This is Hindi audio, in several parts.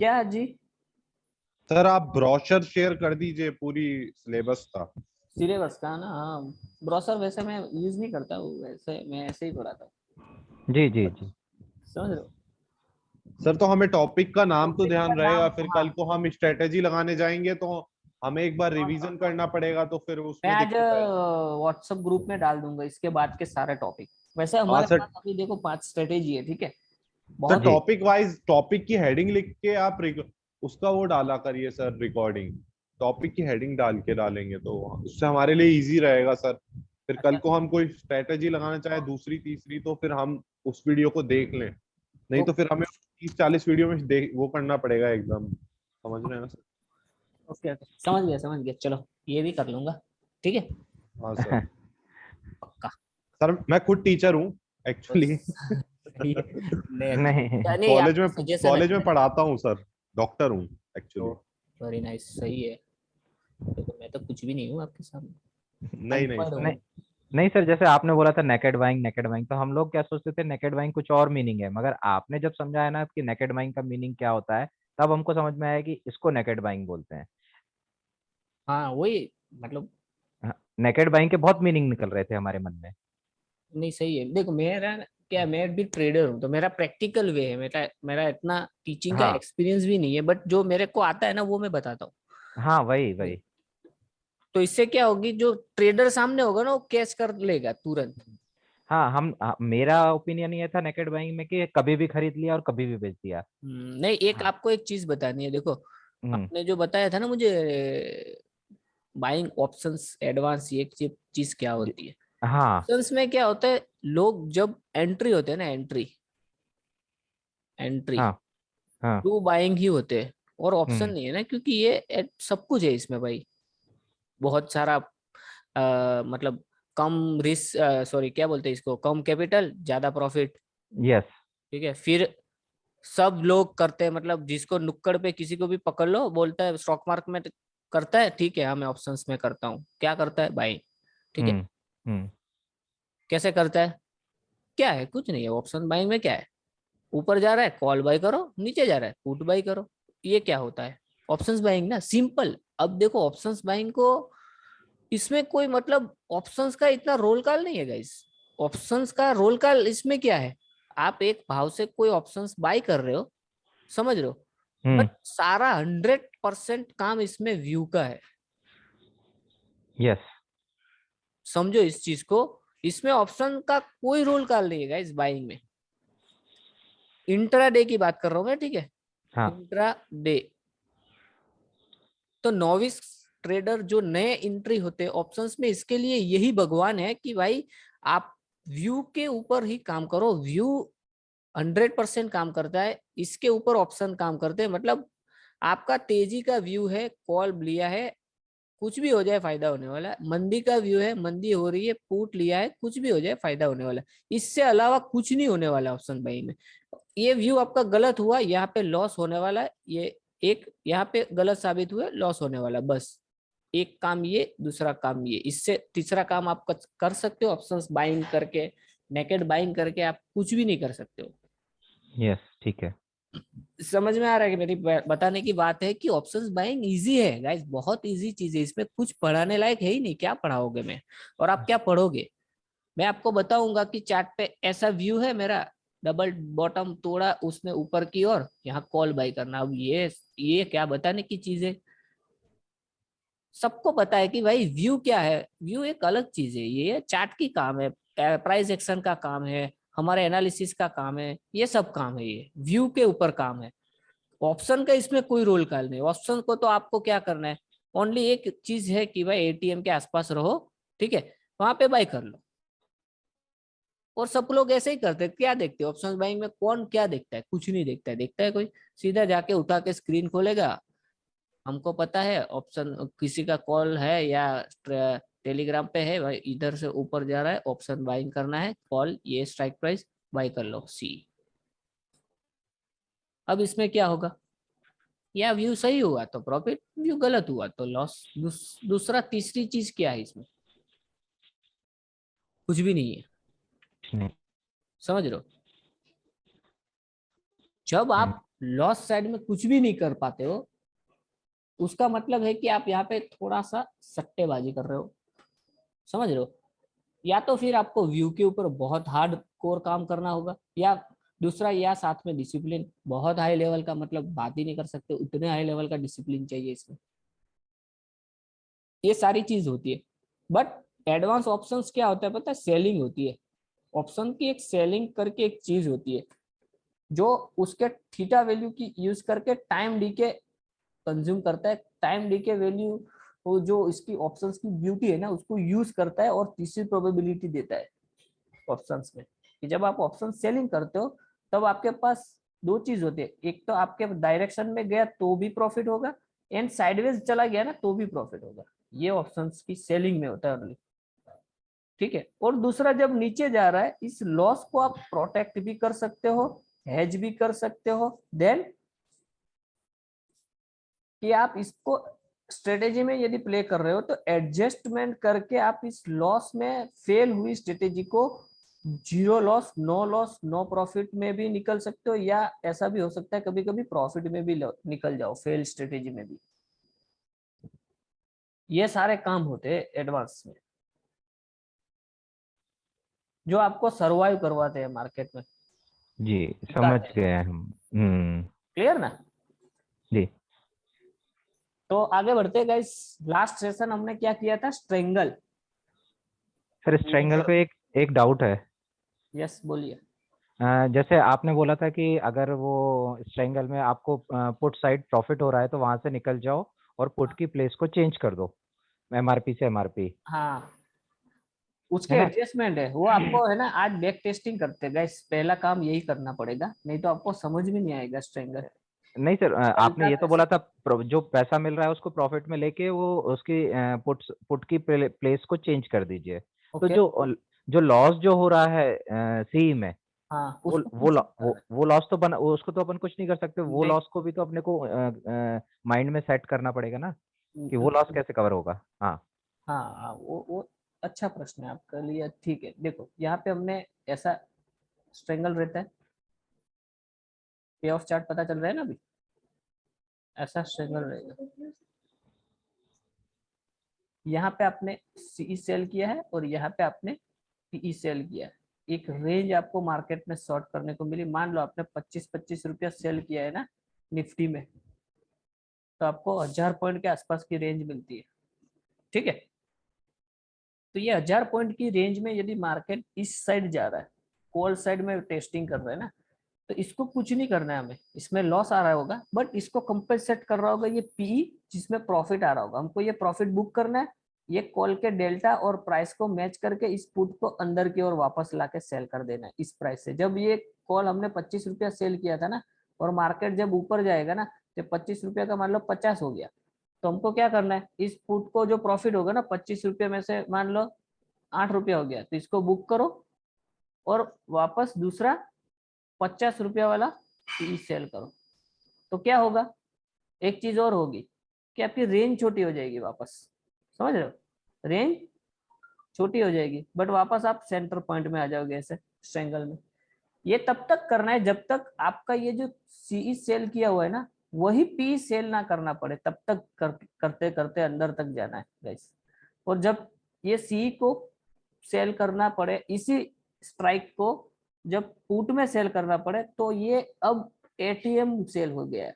क्या जी? सर आप ब्रोशर शेयर कर दीजिए पूरी सिलेबस का। सिलेबस का ना? हाँ। ब्राउज़र वैसे मैं यूज नहीं करता हूँ, वैसे मैं ऐसे ही पढ़ाता जी जी हूँ। जी। समझ रहे हो? सर तो हमें टॉपिक का नाम तो टॉपिक का ध्यान नाम, रहेगा, फिर हाँ। कल को हम स्ट्रेटेजी लगाने जाएंगे तो हमें एक बार हाँ, रिवीजन करना पड़ेगा, तो फिर मैं उसमें आज दिक्कत आएगी। व्हाट्सएप ग्रुप में डाल दूंगा इसके बाद के सारे टॉपिक। वैसे हाँ हमारे सर। पास अभी देखो 5 स्ट्रेटेजी है, ठीक है? सर बहुत। जी टॉपिक वाइज टॉपिक की हेडिंग लिख के आप उसका वो डाला करिए सर, रिकॉर्डिंग। टॉपिक की हेडिंग डाल के डालेंगे तो उससे हमारे लिए इजी रहेगा सर। फिर कल अच्छा। को हम कोई स्ट्रेटेजी लगाना चाहे दूसरी तीसरी, तो फिर हम उस वीडियो को देख लें। नहीं तो ओके फिर हमें 30-40 वीडियो में देख वो करना पड़ेगा एकदम। समझ रहे हैं ना सर? ओके ओके, समझ गया समझ गया, चलो ये भी कर लूंगा। ठीक है। हाँ सर। पक्का। सर मैं खुद टीचर हूँ एक्चुअली। बस। सही है। नहीं अच्छा, नहीं। नहीं कॉलेज आपका में सजेशन कॉलेज अच्छा में है। पढ़ाता हूँ सर। डॉक्टर हूँ तो एक्चुअली। वेरी नाइस, सही है। देखो मैं तो कुछ भी नहीं हूँ आपके सामने, नहीं नहीं अनपढ़ सर। नहीं हूँ। नहीं सर, जैसे आपने बोला था नेकेड बाइंग, तो हम लोग क्या सोचते थे नेकेड बाइंग कुछ और मीनिंग है, मगर आपने जब समझाया ना कि नेकेड बाइंग का मीनिंग क्या होता है, तब हमको समझ में आया कि इसको नेकेड बाइंग बोलते हैं। हाँ वही, मतलब। नेकेड बाइंग के बहुत मीनिंग निकल रहे थे हमारे मन में। नहीं सही है, देखो मेरा क्या, मैं भी ट्रेडर हूँ तो मेरा प्रैक्टिकल वे है, मेरा मेरा इतना टीचिंग का हाँ एक्सपीरियंस भी नहीं है, बट जो मेरे को आता है ना वो मैं बताता हूँ। हाँ, वही वही। तो इससे क्या होगी, जो ट्रेडर सामने होगा ना वो कैच कर लेगा तुरंत। हाँ मेरा ओपिनियन ये था नेकेड बाइंग में कि कभी भी खरीद लिया और कभी भी बेच दिया। नहीं, एक हाँ। आपको एक चीज बतानी है, देखो। हम्म। आपने जो बताया था ना मुझे, बाइंग ऑप्शंस एडवांस, ये चीज क्या जी, होती है? हाँ ऑप्शंस में क्या होता है, लोग जब एंट्री होते हैं ना, एंट्री एंट्री हाँ हाँ। टू बाइंग ही होते हैं। और ऑप्शन हम्म। नहीं है ना, क्योंकि ये सब कुछ है इसमें भाई। बहुत सारा मतलब कम रिस्क, सॉरी क्या बोलते हैं इसको, कम कैपिटल ज्यादा प्रॉफिट। यस। ठीक है, फिर सब लोग करते हैं, मतलब जिसको नुक्कड़ पे किसी को भी पकड़ लो, बोलता है स्टॉक मार्केट में करता है, ठीक है हाँ मैं ऑप्शंस में करता हूँ, क्या करता है बाइंग। ठीक है। हम्म। हम्म। कैसे करता है? क्या है, कुछ नहीं है, ऑप्शन बाइंग में क्या है? ऊपर जा रहा है कॉल बाई करो, नीचे जा रहा है पुट बाई करो। ये क्या होता है? ऑप्शंस बाइंग ना, सिंपल। अब देखो ऑप्शंस बाइंग को, इसमें कोई मतलब ऑप्शंस का इतना रोल कॉल नहीं है गाइस। ऑप्शंस का रोल कॉल इसमें क्या है, आप एक भाव से कोई ऑप्शंस बाय कर रहे हो, समझ रहे हो? बट हम्म। सारा 100% काम इसमें व्यू का है। यस। समझो इस चीज को। इसमें ऑप्शन का कोई रोल कॉल नहीं है गाइस बाइंग में। इंट्रा डे की बात कर रहा हूँ मैं, ठीक है? हाँ। Intra day. तो नॉविस ट्रेडर जो नए एंट्री होते हैं ऑप्शंस में, इसके लिए यही भगवान है कि भाई आप व्यू के ऊपर ही काम करो। व्यू 100% काम करता है, इसके ऊपर ऑप्शन काम करते हैं। मतलब आपका तेजी का व्यू है, कॉल लिया है, कुछ भी हो जाए फायदा होने वाला है। मंदी का व्यू है, मंदी हो रही है, पुट लिया है, कुछ भी हो जाए फायदा होने वाला है। इससे अलावा कुछ नहीं होने वाला ऑप्शन बाई में। ये व्यू आपका गलत हुआ, यहाँ पे लॉस होने वाला है। ये एक यहाँ पे गलत साबित हुआ, लॉस होने वाला, बस। एक काम ये, दूसरा काम ये, इससे तीसरा काम आप कर सकते हो ऑप्शंस बाइंग करके। नेकेड बाइंग करके आप कुछ भी नहीं कर सकते हो। यस ठीक है। समझ में आ रहा है कि मेरी बताने की बात है कि ऑप्शंस बाइंग इजी है गाइस, बहुत इजी चीज है। इसमें कुछ पढ़ाने लायक है ही नहीं, क्या पढ़ाओगे मैं, और आप क्या पढ़ोगे? मैं आपको बताऊंगा कि चार्ट पे ऐसा व्यू है मेरा, डबल बॉटम तोड़ा उसने ऊपर की ओर, यहाँ कॉल बाई करना। अब ये क्या बताने की चीज है? सबको पता है कि भाई व्यू क्या है। व्यू एक अलग चीज है, ये चार्ट की काम है, प्राइस एक्शन का काम है, हमारे एनालिसिस का काम है, ये सब काम है, ये व्यू के ऊपर काम है। ऑप्शन का इसमें कोई रोल कॉल नहीं। ऑप्शन को तो आपको क्या करना है, ओनली एक चीज है कि भाई एटीएम के आसपास रहो, ठीक है, वहां पे बाई कर लो। और सब लोग ऐसे ही करते हैं। क्या देखते हैं ऑप्शंस बाइंग में, कौन क्या देखता है? कुछ नहीं देखता है। देखता है कोई? सीधा जाके उठा के स्क्रीन खोलेगा। हमको पता है ऑप्शन, किसी का कॉल है या टेलीग्राम पे है भाई, इधर से ऊपर जा रहा है, ऑप्शन बाइंग करना है, कॉल ये स्ट्राइक प्राइस, बाई कर लो सी। अब इसमें क्या होगा, या व्यू सही हुआ तो प्रॉफिट, व्यू गलत हुआ तो लॉस। दूसरा तीसरी चीज क्या है इसमें? कुछ भी नहीं है। नहीं। समझ रहे हो? जब हम्म। आप लॉस साइड में कुछ भी नहीं कर पाते हो, उसका मतलब है कि आप यहाँ पे थोड़ा सा सट्टेबाजी कर रहे हो, समझ रहे हो। या तो फिर आपको व्यू के ऊपर बहुत हार्ड कोर काम करना होगा, या दूसरा, या साथ में डिसिप्लिन, बहुत हाई लेवल का, मतलब बात ही नहीं कर सकते, उतने हाई लेवल का डिसिप्लिन चाहिए इसमें। ये सारी चीज होती है। बट एडवांस ऑप्शंस क्या होता है पता है, सेलिंग होती है। ऑप्शन की एक सेलिंग करके एक चीज होती है, जो उसके थीटा वैल्यू की यूज करके टाइम डीके कंज्यूम करता है। टाइम डीके वैल्यू वो जो इसकी ऑप्शंस की ब्यूटी है ना, उसको यूज करता है और तीसरी प्रोबेबिलिटी देता है ऑप्शंस में, कि जब आप ऑप्शन सेलिंग करते हो तब आपके पास दो चीज होती है, एक तो आपके डायरेक्शन में गया तो भी प्रॉफिट होगा, एंड साइडवेज चला गया ना तो भी प्रॉफिट होगा। ये ऑप्शंस की सेलिंग में होता है ओनली, ठीक है। और दूसरा, जब नीचे जा रहा है, इस लॉस को आप प्रोटेक्ट भी कर सकते हो, हेज भी कर सकते हो, देन कि आप इसको स्ट्रेटेजी में यदि प्ले कर रहे हो तो एडजस्टमेंट करके आप इस लॉस में, फेल हुई स्ट्रेटेजी को zero loss, no loss, no profit में भी निकल सकते हो, या ऐसा भी हो सकता है कभी कभी प्रॉफिट में भी निकल जाओ, फेल स्ट्रेटेजी में भी। ये सारे काम होते हैं एडवांस में, जो आपको सरवाइव करवाते हैं मार्केट में, जी समझ दिखाते हैं। गए हम। क्लियर ना। जी तो आगे बढ़ते हैं गाइस। लास्ट सेशन हमने क्या किया था, स्ट्रेंगल। सर, स्ट्रेंगल पे एक डाउट है। यस बोलिए। जैसे आपने बोला था कि अगर वो स्ट्रेंगल में आपको पुट साइड प्रॉफिट हो रहा है तो वहां से निकल जाओ और पुट की प्लेस को चेंज कर दो, एमआरपी से एमआरपी, हाँ, उसके है ना। एडजस्टमेंट है वो, आपको है ना आज बैक टेस्टिंग करते हैं गाइस, पहला काम यही करना पड़ेगा, नहीं तो आपको समझ में नहीं आएगा स्ट्रेंगल नहीं सर, चलता आपने ये तो कैसे। बोला था जो पैसा मिल रहा है उसको प्रॉफिट में लेके वो उसकी पुट की प्लेस को चेंज कर दीजिए। तो ओके। जो लॉस जो हो रहा है सी में, हाँ, वो उसको वो कुछ लॉ- नहीं करना वो वो लॉस तो बना, उसको तो अपन कुछ नहीं कर सकते, है। वो नहीं, लॉस को भी तो अपने को माइंड में सेट करना पड़ेगा ना, कि वो लॉस कैसे कवर होगा। हाँ। हाँ हाँ, वो अच्छा प्रश्न है आपके लिए, ठीक है। देखो यहाँ पे हमने ऐसा स्ट्रेंगल रहता है, पे ऑफ चार्ट पता चल रहा है ना अभी, ऐसा स्ट्रेंगल रहेगा। यहाँ पे आपने सी सेल किया है और यहाँ पे आपने पीई सेल किया है। एक रेंज आपको मार्केट में शॉर्ट करने को मिली, मान लो आपने 25-25 रुपया सेल किया है ना निफ्टी में, तो आपको 1000 पॉइंट के आसपास की रेंज मिलती है, ठीक है। तो ये 1000 पॉइंट की रेंज में यदि मार्केट इस साइड जा रहा है, कॉल साइड में टेस्टिंग कर रहा है ना, तो इसको कुछ नहीं करना है हमें, इसमें लॉस आ रहा होगा बट इसको कंपेंसेट कर रहा होगा ये पीई, जिसमें प्रॉफिट आ रहा होगा, हमको ये प्रॉफिट बुक करना है। ये कॉल के डेल्टा और प्राइस को मैच करके इस पुट को अंदर की ओर वापस लाके सेल कर देना है इस प्राइस से। जब ये कॉल हमने 25 रुपया सेल किया था ना, और मार्केट जब ऊपर जाएगा ना, तो 25 रुपया का मान लो 50 हो गया, तो हमको क्या करना है, इस पुट को जो प्रॉफिट होगा ना 25 रुपये में से मान लो 8 रुपया हो गया, तो इसको बुक करो और वापस दूसरा 50 रुपया वाला पी सेल करो। तो क्या होगा, एक चीज और होगी कि आपकी रेंज छोटी हो जाएगी वापस, समझ रहे हो, रेंज छोटी हो जाएगी बट वापस आप सेंटर पॉइंट में आ जाओगे ऐसे स्ट्रेंगल में। ये तब तक करना है जब तक आपका ये जो सीई सेल किया हुआ है ना, वही पी सेल ना करना पड़े, तब तक करते करते अंदर तक जाना है गाइस। और जब ये सी को सेल करना पड़े, इसी स्ट्राइक को जब पुट में सेल करना पड़े, तो ये अब एटीएम सेल हो गया है।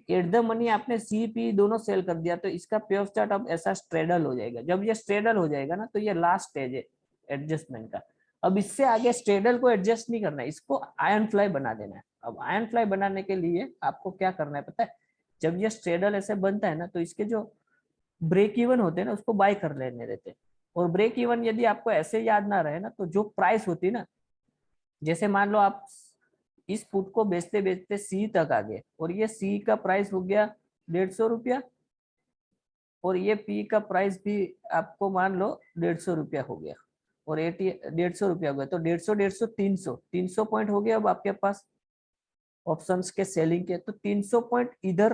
एट द मनी आपने सी पी दोनों सेल कर दिया, तो इसका पे ऑफ चार्ट अब ऐसा स्ट्रेडल हो जाएगा। जब ये स्ट्रेडल हो जाएगा ना, तो ये लास्ट स्टेज है एडजस्टमेंट का। अब इससे आगे स्ट्रेडल को एडजस्ट नहीं करना है, इसको आयरन फ्लाई बना देना है। अब आयरन फ्लाई बनाने के लिए आपको क्या करना है पता है, जब ये स्ट्रेडल ऐसे बनता है ना, तो इसके जो ब्रेक इवन होते हैं ना, उसको बाय कर लेने देते हैं। और ब्रेक इवन यदि आपको ऐसे याद ना रहे ना, तो जो प्राइस होती है ना, जैसे मान लो आप इस पुट को बेचते बेचते सी तक आ गए, और ये सी का प्राइस हो गया 150 रुपया, और ये पी का प्राइस भी आपको मान लो 150 रुपया हो गया, और 150 रुपया हो गया, तो 150 150 300 पॉइंट हो गया अब आपके पास ऑप्शंस के सेलिंग के। तो 300 पॉइंट इधर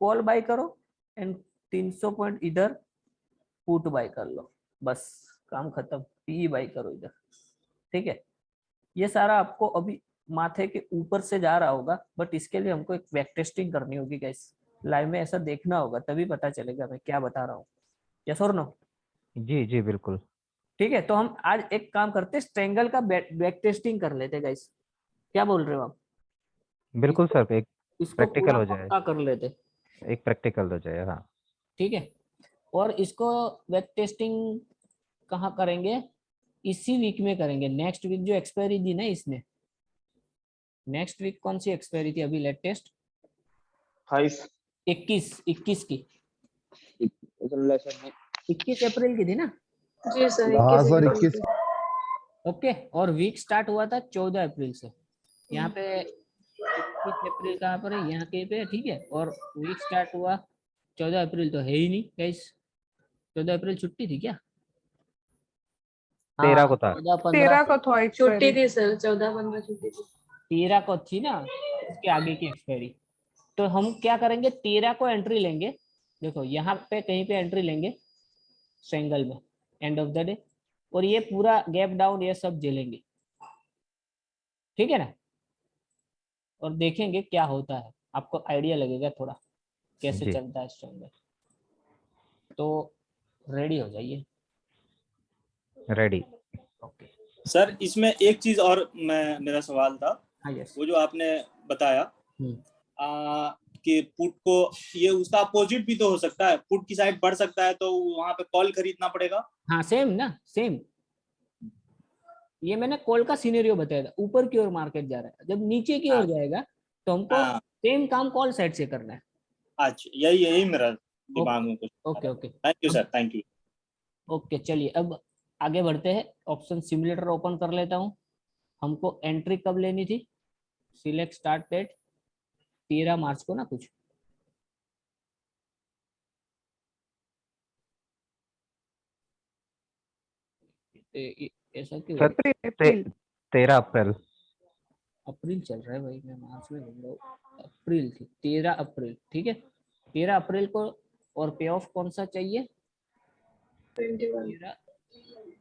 कॉल बाय करो एंड 300 पॉइंट इधर पुट बाय कर लो, बस काम खत्म, पी बाय करो इधर, ठीक है। ये सारा आपको अभी माथे के ऊपर से जा रहा होगा, बट इसके लिए हमको एक बैक टेस्टिंग करनी होगी गाइस। लाइव में ऐसा देखना होगा, तभी पता चलेगा मैं क्या बता रहा हूँ। यस और नो? जी जी बिल्कुल। ठीक है, तो हम आज एक काम करते हैं, स्ट्रेंगल का बैक टेस्टिंग कर लेते गाइस। क्या बोल रहे हो आप? बिल्कुल इसको सर, एक इसको प्रैक्टिकल पूरा हो जाए, पक्का कर लेते। एक प्रैक्टिकल हो जाए। हाँ ठीक है, और इसको बैक टेस्टिंग कहाँ करेंगे? इसी वीक में करेंगे। नेक्स्ट वीक जो एक्सपायरी दी ना इसने, नेक्स्ट वीक कौन सी एक्सपायरी थी अभी लेटेस्ट? 21 की, 21 अप्रैल की थी ना? जी सर, हाँ 21 सर, अप्रैल 21 को। ओके, और वीक स्टार्ट हुआ था 14 अप्रैल से। यहाँ पे 21 अप्रैल कहाँ पर है? यहाँ के पे, ठीक है। और वीक स्टार्ट हुआ 14 अप्रैल, तो है ही नहीं गाइस। 14 अप्रैल छुट्टी थी क्या? 13 को था। 14 13 15 को था छुट्टी थी सर, 14-15 छुट्टी थी। 13 को थी ना, उसके आगे की एक्सपायरी। तो हम क्या करेंगे, 13 को एंट्री लेंगे। देखो यहाँ पे कहीं पे एंट्री लेंगे स्ट्रेंगल में, एंड ऑफ द डे, और ये पूरा गैप डाउन ये सब झेलेंगे, ठीक है ना? और देखेंगे क्या होता है, आपको आइडिया लगेगा थोड़ा कैसे जी चलता है स्ट्रेंगल। तो रेडी हो जाइए। रेडी। ओके। सर इसमें एक चीज और मेरा सवाल था, हाँ यस। वो जो आपने बताया हम्म। कि पुट को ये उसका अपोजिट भी तो हो सकता है, पुट की साइड बढ़ सकता है तो वहां पे कॉल खरीदना पड़ेगा। हाँ सेम ना, सेम। ये मैंने कॉल का सिनेरियो बताया था, ऊपर की ओर मार्केट जा रहा है, जब नीचे की ओर हाँ जाएगा तो हमको हाँ, सेम काम कॉल साइड से करना है। अच्छा यही यही मेरा दिमाग में कुछ। Okay okay. Thank you sir, thank you. Okay चलिए अब आगे बढ़ते हैं। ऑप्शन सिमुलेटर ओपन कर लेता हूँ। हमको एंट्री कब लेनी थी? सिलेक्ट स्टार्ट डेट 13 मार्च को ना कुछ। ऐसा क्यों हो सर रहा है? अप्रैल 13 अप्रैल। अप्रैल चल रहा है भाई, मैं मार्च में घूम रहा हूँ। अप्रैल थी, 13 अप्रैल, ठीक है। 13 अप्रैल को, और पे ऑफ कौन सा चाहिए? 21।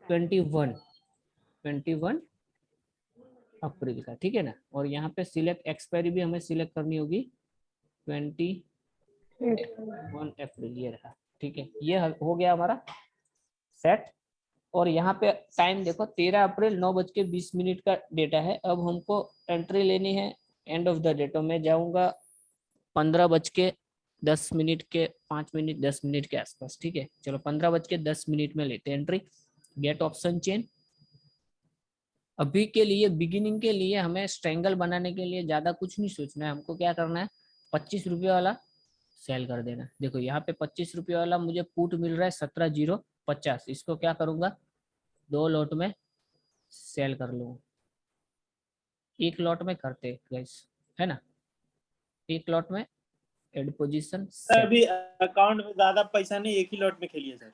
21 21 अप्रैल का, ठीक है ना। और यहाँ पे सिलेक्ट एक्सपायरी भी हमें सिलेक्ट करनी होगी 21 अप्रैल, ये रहा, ठीक है। ये हो गया हमारा सेट। और यहाँ पे टाइम देखो 13 अप्रैल 9:20 का डेटा है। अब हमको एंट्री लेनी है एंड ऑफ द डे, तो मैं जाऊंगा 15:10 के 5 मिनट 10 मिनट के आसपास, ठीक है। चलो 15:10 में लेते हैं एंट्री। Gate option chain. अभी के लिए बिगिनिंग के लिए हमें स्ट्रेंगल बनाने के लिए ज्यादा कुछ नहीं सोचना है। हमको क्या करना है, 25 रुपये वाला सेल कर देना। देखो यहाँ पे 25 रुपये वाला मुझे पुट मिल रहा है 17,050। इसको क्या करूंगा, 2 लॉट में सेल कर लूंगा। एक लॉट में करते गाइस, है ना, एक लॉट में एड पोजीशन सर सेल। अभी अकाउंट में ज्यादा पैसा नहीं, एक ही लॉट में खेलिए सर।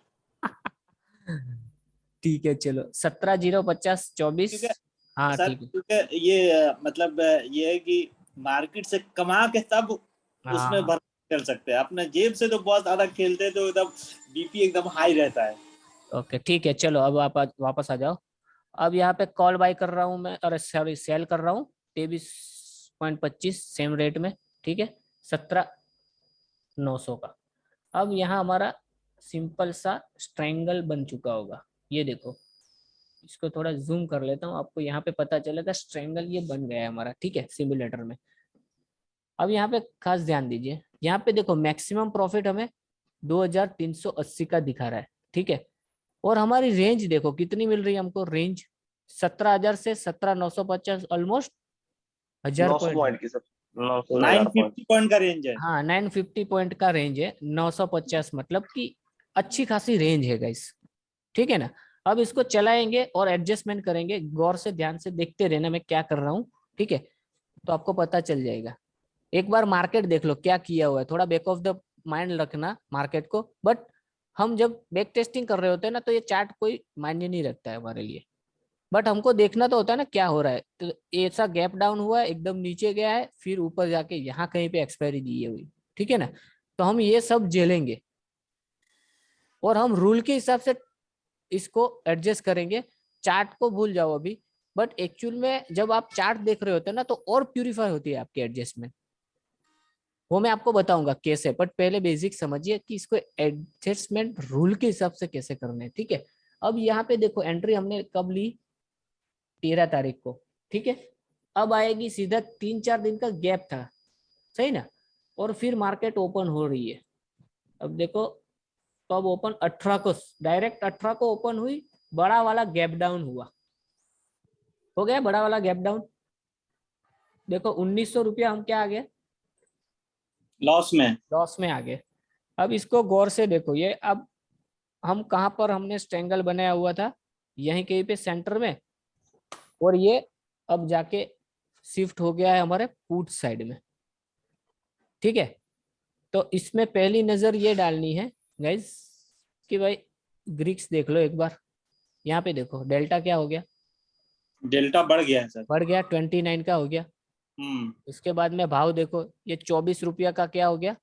ठीक है चलो 17,050 24। क्योंकि हाँ सर ठीक है। क्योंकि ये मतलब ये है कि मार्केट से कमा के तब उसमें हाँ भर कर सकते हैं, अपने जेब से तो बहुत ज्यादा खेलते हैं तो एकदम बीपी एकदम हाई रहता है। ओके ठीक है चलो, अब आप वापस आ जाओ। अब यहाँ पे कॉल बाय कर रहा हूँ मैं, अरे सॉरी सेल कर रहा हूँ 23.25 सेम रेट में, ठीक है, 17,900 का। अब यहाँ हमारा सिंपल सा स्ट्रेंगल बन चुका होगा। ये देखो, इसको थोड़ा जूम कर लेता हूँ, आपको यहाँ पे पता चलेगा स्ट्रेंगल ये बन गया है हमारा, ठीक है, सिमुलेटर में। अब यहाँ पे खास ध्यान दीजिए, यहाँ पे देखो मैक्सिमम प्रॉफिट हमें 2,380 का दिखा रहा है, ठीक है। और हमारी रेंज देखो कितनी मिल रही है हमको, रेंज 17,000 से 17,950, ऑलमोस्ट 1000 पॉइंट। की सर, 900 950 पॉइंट का रेंज है। हाँ 950 पॉइंट का रेंज है, 950, मतलब कि अच्छी खासी रेंज है गाइस, ठीक है ना। अब इसको चलाएंगे और एडजस्टमेंट करेंगे, गौर से ध्यान से देखते रहना मैं क्या कर रहा हूँ, ठीक है, तो आपको पता चल जाएगा। एक बार मार्केट देख लो क्या किया हुआ है, थोड़ा बैक ऑफ द माइंड रखना मार्केट को। बट हम जब बैक टेस्टिंग कर रहे होते हैं ना, तो ये चार्ट कोई मायने नहीं रखता है हमारे लिए, बट हमको देखना तो होता है ना क्या हो रहा है। तो ऐसा गैप डाउन हुआ है, एकदम नीचे गया है, फिर ऊपर जाके यहाँ कहीं पे एक्सपायरी दी है हुई, ठीक है ना। तो हम ये सब झेलेंगे और हम रूल के हिसाब से इसको एडजस्ट करेंगे। चार्ट को भूल जाओ अभी, बट एक्चुअल में जब आप चार्ट देख रहे होते हैं ना तो और प्यूरिफाई होती है आपकी एडजस्टमेंट। वो मैं आपको बताऊंगा कैसे, बट पहले बेसिक समझिए कि इसको एडजस्टमेंट रूल के हिसाब से कैसे करने हैं, ठीक है। अब यहाँ पे देखो एंट्री हमने कब ली, 13 तारीख को, ठीक है। अब आएगी सीधा 3-4 दिन का गैप था, सही ना, और फिर मार्केट ओपन हो रही है। अब देखो कब ओपन, 18 को, डायरेक्ट 18 को ओपन हुई, बड़ा वाला गैप डाउन हुआ, हो गया बड़ा वाला गैप डाउन। देखो 1900 रुपया हम क्या आ गया, लॉस में। लॉस में आ गए। अब इसको गौर से देखो, ये अब हम कहाँ पर हमने स्ट्रेंगल बनाया हुआ था, यहीं कहीं पे सेंटर में, और ये अब जाके शिफ्ट हो गया है हमारे पुट साइड में, ठीक है। तो इसमें पहली नजर ये डालनी है गाइस कि भाई ग्रीक्स देख लो एक बार, यहाँ पे देखो डेल्टा क्या हो गया, डेल्टा बढ़ गया है सर। बढ़ गया, 29 का हो गया। उसके बाद में भाव देखो, ये 24 रुपया का क्या हो गया,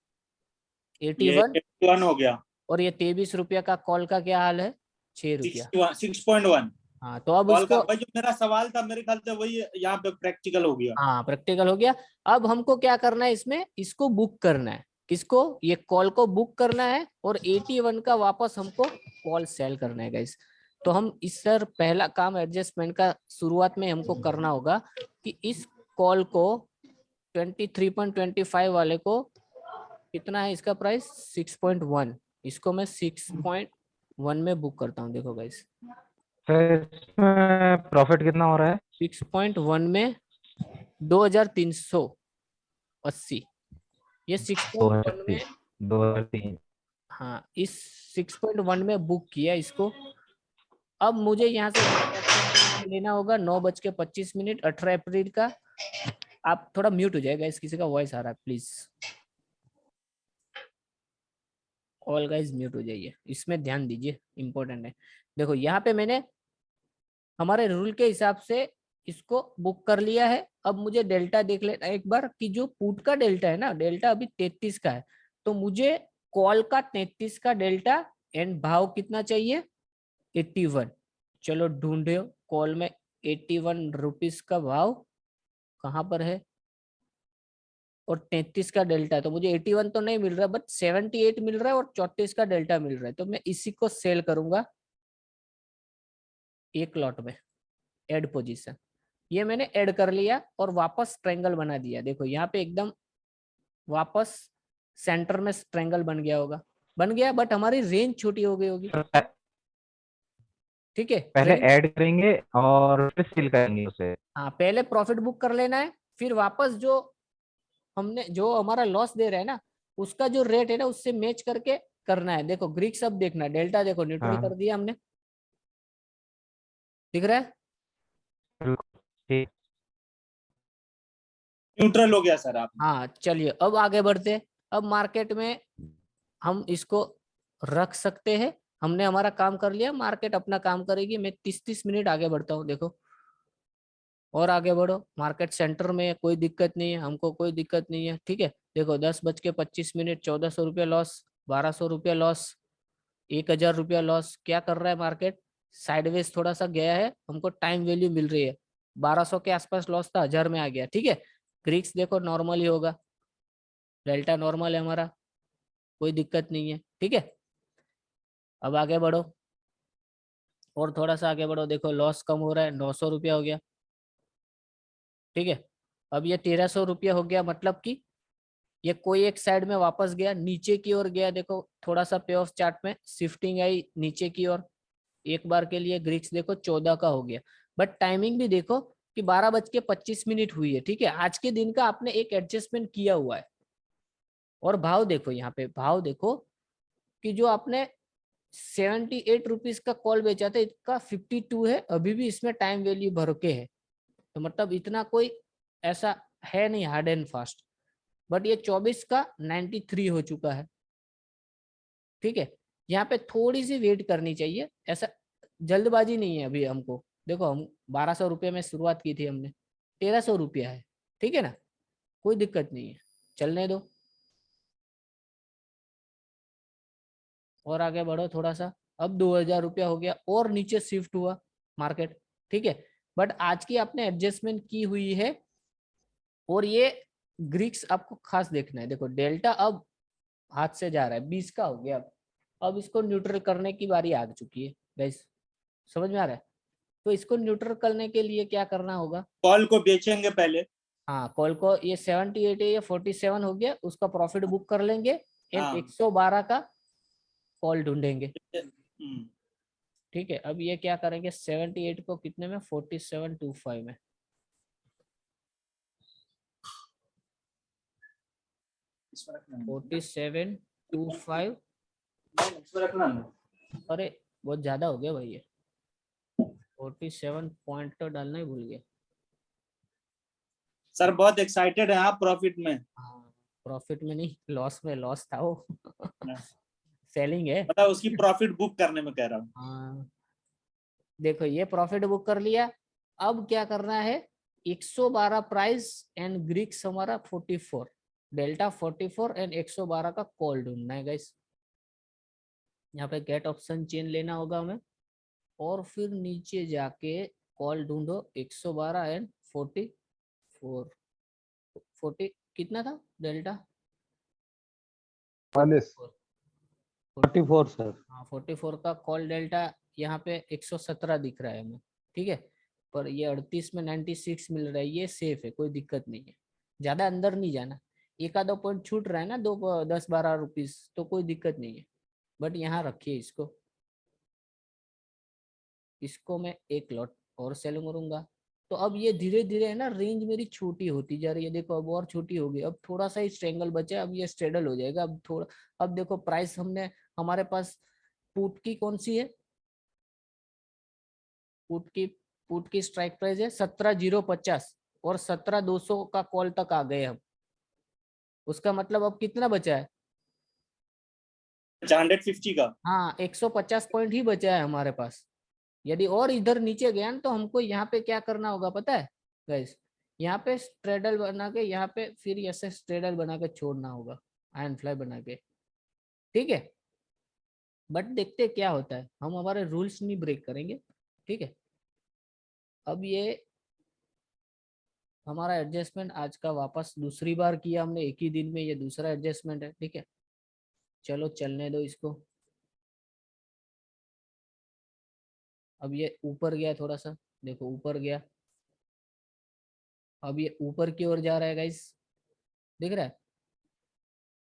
81, 81 हो गया, और ये 23 रुपया का कॉल का क्या हाल है, 6 रुपया। 6.1। हाँ तो अब कॉल का उसको, वही जो मेरा सवाल था, मेरे ख्याल से वही यहाँ पे प्रैक्टिकल हो गया। हाँ प्रैक्टिकल हो गया। अब हमको क्या करना है इसमें, इसको बुक करना है, किसको, ये कॉल को बुक करना है, और 81 का वापस हमको कॉल सेल करना है गाइस। तो हम इस सर पहला काम एडजस्टमेंट का शुरुआत में हमको करना होगा कि इस कॉल को 23.25 वाले को कितना है इसका प्राइस, 6.1, इसको मैं 6.1 में बुक करता हूँ। देखो गाइस फिर इसमें प्रॉफिट कितना हो रहा है? 6.1 में 2380, ये 6.1 में, 2003। हाँ इस 6.1 में बुक किया इसको। अब मुझे यहाँ से लेना होगा 9:25, 18 अप्रैल का। आप थोड़ा म्यूट हो जाएगा, इस किसी का वॉइस आ रहा है प्लीज, ऑल गाइस म्यूट हो जाइए, इसमें ध्यान दीजिए, इंपॉर्टेंट है। देखो यहाँ पे मैंने हमारे रूल के हिसाब से इसको बुक कर लिया है। अब मुझे डेल्टा देख लेना एक बार कि जो पुट का डेल्टा है ना, डेल्टा अभी 33 का है, तो मुझे कॉल का 33 का डेल्टा एंड भाव कितना चाहिए, 81। चलो ढूंढो कॉल में 81 रुपीज का भाव कहाँ पर है, और 33 का डेल्टा है, तो मुझे 81 तो नहीं मिल रहा बट 78 मिल रहा है, और 34 का डेल्टा मिल रहा है। तो मैं इसी को सेल करूंगा एक लॉट में, ऐड पोजीशन, ये मैंने ऐड कर लिया और वापस ट्रायंगल बना दिया। देखो यहाँ पे एकदम वापस सेंटर में ट्रायंगल बन गया होगा, बन गया, बट हमारी रेंज छोटी हो गई होगी, ठीक है। पहले रेंज, ऐड करेंगे और फिर सेल करेंगे उसे। हाँ पहले प्रॉफिट बुक कर लेना है, फिर वापस जो हमने, जो हमारा लॉस दे रहा है ना, उसका जो रेट है ना उससे मैच करके करना है। देखो ग्रीक सब देखना, डेल्टा देखो न्यूट्रल हाँ कर दिया हमने, दिख रहा है, बिल्कुल ठीक। न्यूट्रल हो गया सर आप। हाँ चलिए अब आगे बढ़ते हैं। अब मार्केट में हम इसको रख सकते हैं, हमने हमारा काम कर लिया, मार्केट अपना काम करेगी। मैं 30-30 मिनट आगे बढ़ता हूँ, देखो और आगे बढ़ो, मार्केट सेंटर में है, कोई दिक्कत नहीं है, हमको कोई दिक्कत नहीं है, ठीक है। देखो 10:25, 1400 रुपया लॉस, 1200 रुपया लॉस, 1000 रुपया लॉस। क्या कर रहा है मार्केट, साइडवेज थोड़ा सा गया है, हमको टाइम वैल्यू मिल रही है, 1200 के आसपास लॉस था, 1000 में आ गया, ठीक है। ग्रीक्स देखो नॉर्मल ही होगा, डेल्टा नॉर्मल है हमारा, कोई दिक्कत नहीं है, ठीक है। अब आगे बढ़ो और थोड़ा सा आगे बढ़ो, देखो लॉस कम हो रहा है, 900 रुपया हो गया, ठीक है। अब ये 1300 रुपया हो गया, मतलब कि ये कोई एक साइड में वापस गया, नीचे की ओर गया। देखो थोड़ा सा पे ऑफ चार्ट में शिफ्टिंग आई नीचे की ओर, एक बार के लिए ग्रीक्स देखो 14 का हो गया, बट टाइमिंग भी देखो कि 12:25 हुई है, ठीक है। आज के दिन का आपने एक एडजस्टमेंट किया हुआ है। और भाव देखो, यहाँ पे भाव देखो कि जो आपने 78 रुपीज का कॉल बेचा था, इसका 52 है, अभी भी इसमें टाइम वैल्यू भर के है, तो मतलब इतना कोई ऐसा है नहीं हार्ड एंड फास्ट। बट ये 24 का 93 हो चुका है, ठीक है। यहाँ पे थोड़ी सी वेट करनी चाहिए, ऐसा जल्दबाजी नहीं है अभी हमको। देखो हम 1200 रुपये में शुरुआत की थी हमने, 1300 रुपया है, ठीक है ना, कोई दिक्कत नहीं है, चलने दो और आगे बढ़ो थोड़ा सा। अब 2000 रुपया हो गया और नीचे शिफ्ट हुआ मार्केट, ठीक है। बट आज की आपने एडजस्टमेंट की हुई है। और ये ग्रीक्स आपको खास देखना है। देखो डेल्टा अब हाथ से जा रहा है, 20 का हो गया। अब इसको न्यूट्रल करने की बारी आ चुकी है गाइस, समझ में आ रहा है? तो इसको न्यूट्रल करने के लिए क्या करना होगा? कॉल को बेचेंगे पहले। हाँ, कॉल को ये 78 है, ये 47 हो गया, उसका प्रॉफिट बुक कर लेंगे एंड हाँ। 112 का कॉल ढूंढेंगे। हम्म, ठीक है, अब ये क्या करेंगे, 78 को कितने में, 4725 में। इसमें रखना है। 4725, इसमें रखना है। अरे बहुत ज्यादा हो गया भाई, ये 47 पॉइंट तो डालना ही भूल गया। सर बहुत एक्साइटेड है आप प्रॉफिट में। हाँ, प्रॉफिट में नहीं, लॉस में, लॉस था वो सेलिंग है। मतलब उसकी प्रॉफिट बुक करने में कह रहा हूँ। हाँ, देखो ये प्रॉफिट बुक कर लिया। अब क्या करना है, 112 प्राइस एंड ग्रीक्स हमारा 44, डेल्टा 44 एंड 112 का कॉल ढूंढना है गाइस। यहाँ पे गेट ऑप्शन चेन लेना होगा हमें, और फिर नीचे जाके कॉल ढूंढो 112 एंड 44। 40 कितना था डेल्टा? 44 44 सर। हाँ, 44 का कॉल डेल्टा यहाँ पे 117 दिख रहा है हमें। ठीक है, पर ये 38 में 96 मिल रहा है, ये सेफ है, कोई दिक्कत नहीं है। ज्यादा अंदर नहीं जाना, एक आधा पॉइंट छूट रहा है ना, 10-12 रुपीज, तो कोई दिक्कत नहीं है। बट यहाँ रखिए इसको, इसको मैं एक लॉट और सेल करूंगा। तो अब ये धीरे धीरे है ना, रेंज मेरी छोटी होती जा रही है। देखो अब और छोटी हो गई, अब थोड़ा सा ही स्ट्रेंगल बचा है, अब ये स्ट्रेडल हो जाएगा। अब थोड़ा, अब देखो प्राइस हमने, हमारे पास पुट की कौन सी है, पुट की स्ट्राइक प्राइस है 17,050 और 17,200 का कॉल तक आ गए हम। उसका मतलब अब कितना बचा है? 150 का। हाँ, 150 पॉइंट ही बचा है हमारे पास। यदि और इधर नीचे गया ना, तो हमको यहाँ पे क्या करना होगा पता है गाइस, यहाँ पे स्ट्रेडल बना के, यहाँ पे फिर ऐसे स्ट्रेडल बना के छोड़ना होगा, आयरन फ्लाई बना के। ठीक है, बट देखते क्या होता है, हम हमारे रूल्स नहीं ब्रेक करेंगे। ठीक है, अब ये हमारा एडजस्टमेंट आज का वापस दूसरी बार किया हमने एक ही दिन में, ये दूसरा एडजस्टमेंट है। ठीक है, चलो चलने दो इसको। अब ये ऊपर गया थोड़ा सा, देखो ऊपर गया, अब ये ऊपर की ओर जा रहा है गाइस, दिख रहा है,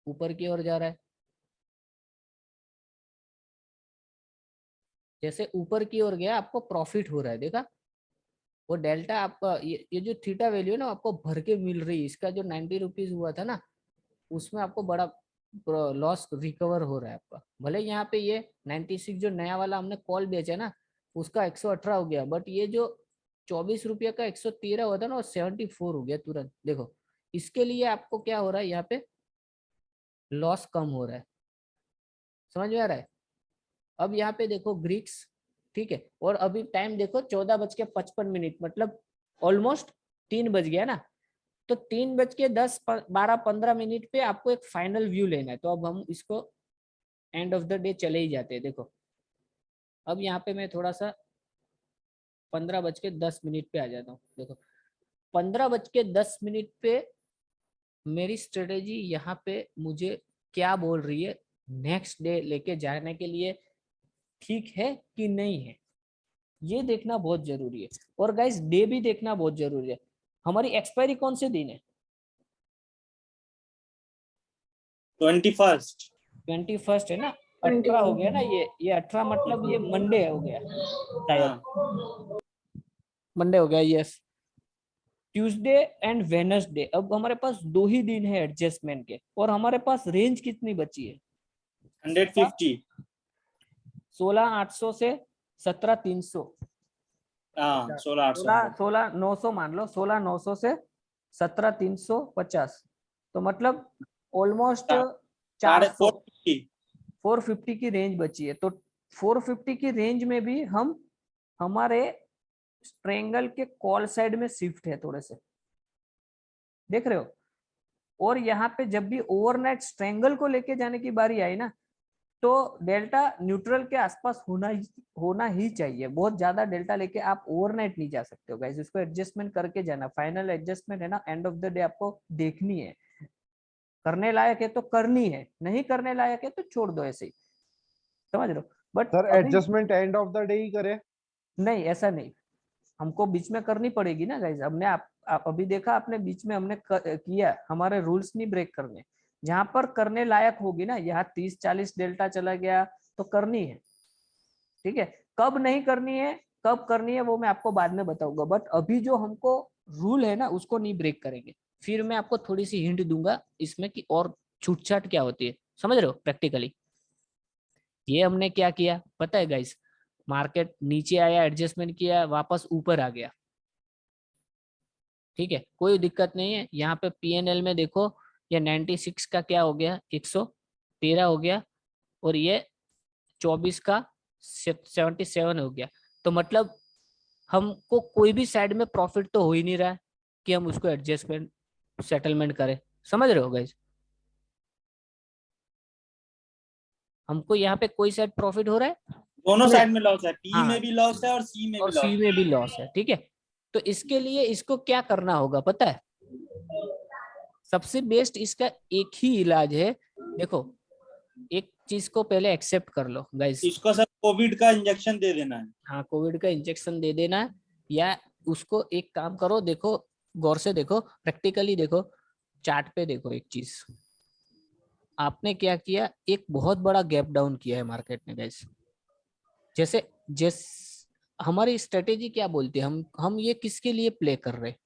ऊपर की ओर जा रहा है। जैसे ऊपर की ओर गया, आपको प्रॉफिट हो रहा है, देखा? वो डेल्टा आपका, ये जो थीटा वैल्यू है ना, आपको भर के मिल रही है। इसका जो 90 रुपीज हुआ था ना, उसमें आपको बड़ा लॉस रिकवर हो रहा है आपका। भले यहाँ पे ये 96 जो नया वाला हमने कॉल बेचा ना, उसका 118 हो गया, बट ये जो 24 रुपये का 113 हुआ था ना, वो 74 हो गया तुरंत। देखो इसके लिए आपको क्या हो रहा है, यहाँ पे लॉस कम हो रहा है, समझ में आ रहा है? अब यहाँ पे देखो ग्रीक्स, ठीक है, और अभी टाइम देखो 14:55, मतलब ऑलमोस्ट 3 बज गया ना। तो 3:10, 12, 15 पे आपको एक फाइनल व्यू लेना है। तो अब हम इसको एंड ऑफ द डे चले ही जाते हैं। देखो अब यहाँ पे मैं थोड़ा सा 15:10 पे आ जाता हूँ। देखो 15:10 पे मेरी स्ट्रेटेजी यहाँ पे मुझे क्या बोल रही है, नेक्स्ट डे लेके जाने के लिए ठीक है कि नहीं है, ये देखना बहुत जरूरी है। और गाइस डे भी देखना बहुत जरूरी है। हमारी एक्सपायरी कौन से दिन है? 21 21 है ना, 18 हो गया ना, ये 18 मतलब ये मंडे हो गया शायद, हाँ। मंडे हो गया, यस। ट्यूसडे एंड वेडनेसडे, अब हमारे पास 2 ही दिन है एडजस्टमेंट के, और हमारे पास रेंज कितनी बची है? 150। 16,800 से 17,300, हाँ 16,800। 16,900 मान लो, 16,900 से 17,350, तो मतलब ऑलमोस्ट 400, 450 की रेंज बची है। तो 450 की रेंज में भी हम हमारे ट्रायंगल के कॉल साइड में शिफ्ट है थोड़े से, देख रहे हो? और यहाँ पे जब भी ओवरनाइट स्ट्रेंगल को लेके जाने की बारी आई ना, तो डेल्टा न्यूट्रल के आसपास होना ही चाहिए। बहुत ज्यादा डेल्टा लेके आप ओवरनाइट नहीं जा सकते हो गाइस, इसको एडजस्टमेंट करके जाना। फाइनल एडजस्टमेंट है ना, एंड ऑफ द डे आपको देखनी है। करने लायक है तो करनी है, नहीं करने लायक है तो छोड़ दो ऐसे ही, समझ रहे हो। बट सर अभी adjustment end of the day ही करे? नहीं, ऐसा नहीं, हमको बीच में करनी पड़ेगी ना गाइज। हमने आप अभी देखा, आपने बीच में हमने किया, हमारे रूल्स नहीं ब्रेक करने। जहां पर करने लायक होगी ना, यहाँ 30-40 डेल्टा चला गया तो करनी है, ठीक है। कब नहीं करनी है, कब करनी है वो मैं आपको बाद में बताऊंगा। बट अभी जो हमको रूल है ना उसको नहीं ब्रेक करेंगे। फिर मैं आपको थोड़ी सी हिंट दूंगा इसमें कि और छूटछाट क्या होती है, समझ रहे हो प्रैक्टिकली। ये हमने क्या किया पता है गाइस, मार्केट नीचे आया, एडजस्टमेंट किया, वापस ऊपर आ गया, ठीक है, कोई दिक्कत नहीं है। यहाँ पे पीएनएल में देखो, ये 96 का क्या हो गया, 113 हो गया, और ये 24 का 77 हो गया। तो मतलब हमको कोई भी साइड में प्रॉफिट तो हो ही नहीं रहा है कि हम उसको एडजस्टमेंट सेटलमेंट करें, समझ रहे हो गाइस। हमको यहाँ पे कोई साइड प्रॉफिट हो रहा है, दोनों साइड में लॉस है, पी हाँ, में भी लॉस है और सी में भी और लॉस सी में भी लॉस है, ठीक है। तो इसके लिए इसको क्या करना होगा पता है, सबसे बेस्ट इसका एक ही इलाज है। देखो, एक चीज को पहले एक्सेप्ट कर लो गाइस। इसको सर कोविड का इंजेक्शन दे देना है। हाँ, कोविड का इंजेक्शन दे देना है, या उसको एक काम करो, देखो गौर से देखो, प्रैक्टिकली देखो, चार्ट पे देखो एक चीज। आपने क्या किया, एक बहुत बड़ा गैप डाउन किया है मार्केट ने गाइस। जैसे हमारी स्ट्रेटेजी क्या बोलती है, हम ये किसके लिए प्ले कर रहे हैं,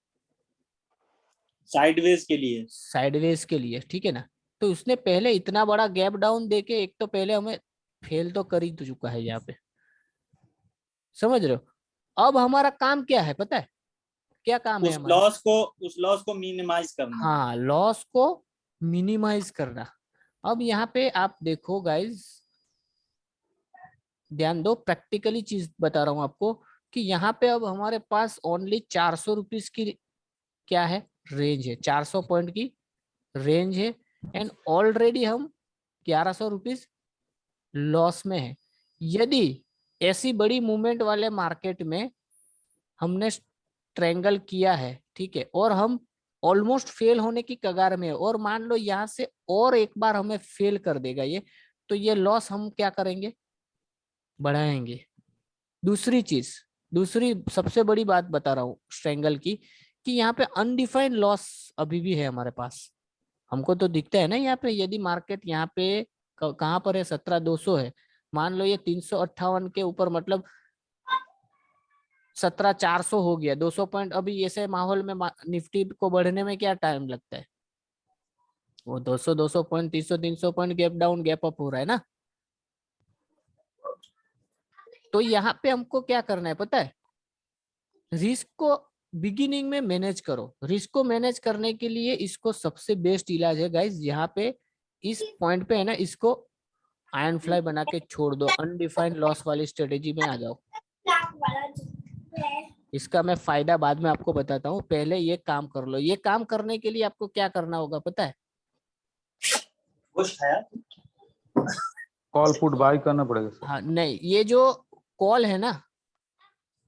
साइडवेज के लिए। साइडवेज के लिए, ठीक है ना। तो उसने पहले इतना बड़ा गैप डाउन देके एक तो पहले हमें फेल तो कर ही तो चुका है यहाँ पे, समझ रहे हो। अब हमारा काम क्या है पता है, क्या काम है हमारा, उस लॉस को मिनिमाइज करना। हाँ, लॉस को मिनिमाइज करना। अब यहाँ पे आप देखो गाइज, ध्यान दो, प्रैक्टिकली चीज बता रहा हूँ आपको, कि यहाँ पे अब हमारे पास ओनली 400 रुपीज की क्या है, रेंज है, 400 पॉइंट की रेंज है, एंड ऑलरेडी हम 1100 रुपीज लॉस में है। यदि ऐसी बड़ी मूवमेंट वाले मार्केट में हमने ट्रायंगल किया है, ठीक है, और हम ऑलमोस्ट फेल होने की कगार में है, और मान लो यहाँ से और एक बार हमें फेल कर देगा ये, तो ये लॉस हम क्या करेंगे, बढ़ाएंगे। दूसरी चीज, दूसरी सबसे बड़ी बात बता रहा हूँ ट्रायंगल की, कि यहाँ पे अनडिफाइंड लॉस अभी भी है हमारे पास। हमको तो दिखता है ना यहाँ पे, यदि मार्केट यहाँ पे कहाँ पर है, 17,200 है, मान लो ये 358 के ऊपर, मतलब 17,400 हो गया, 200 पॉइंट। अभी ऐसे माहौल में निफ्टी को बढ़ने में क्या टाइम लगता है, वो 200 point, 300 point gap down gap up हो रहा है ना। तो यहाँ पे हमको क्या करना है पता है, रिस्क को बिगिनिंग में मैनेज करो। रिस्क को मैनेज करने के लिए इसको सबसे बेस्ट इलाज है गाइस, यहाँ पे इस पॉइंट पे है ना, इसको आयरन फ्लाई बना के छोड़ दो, अनडिफाइंड लॉस वाली स्ट्रेटेजी में आ जाओ। इसका मैं फायदा बाद में आपको बताता हूँ, पहले ये काम कर लो। ये काम करने के लिए आपको क्या करना होगा पता है, कॉल पुट बाय करना पड़ेगा सर। हाँ नहीं, ये जो कॉल है ना,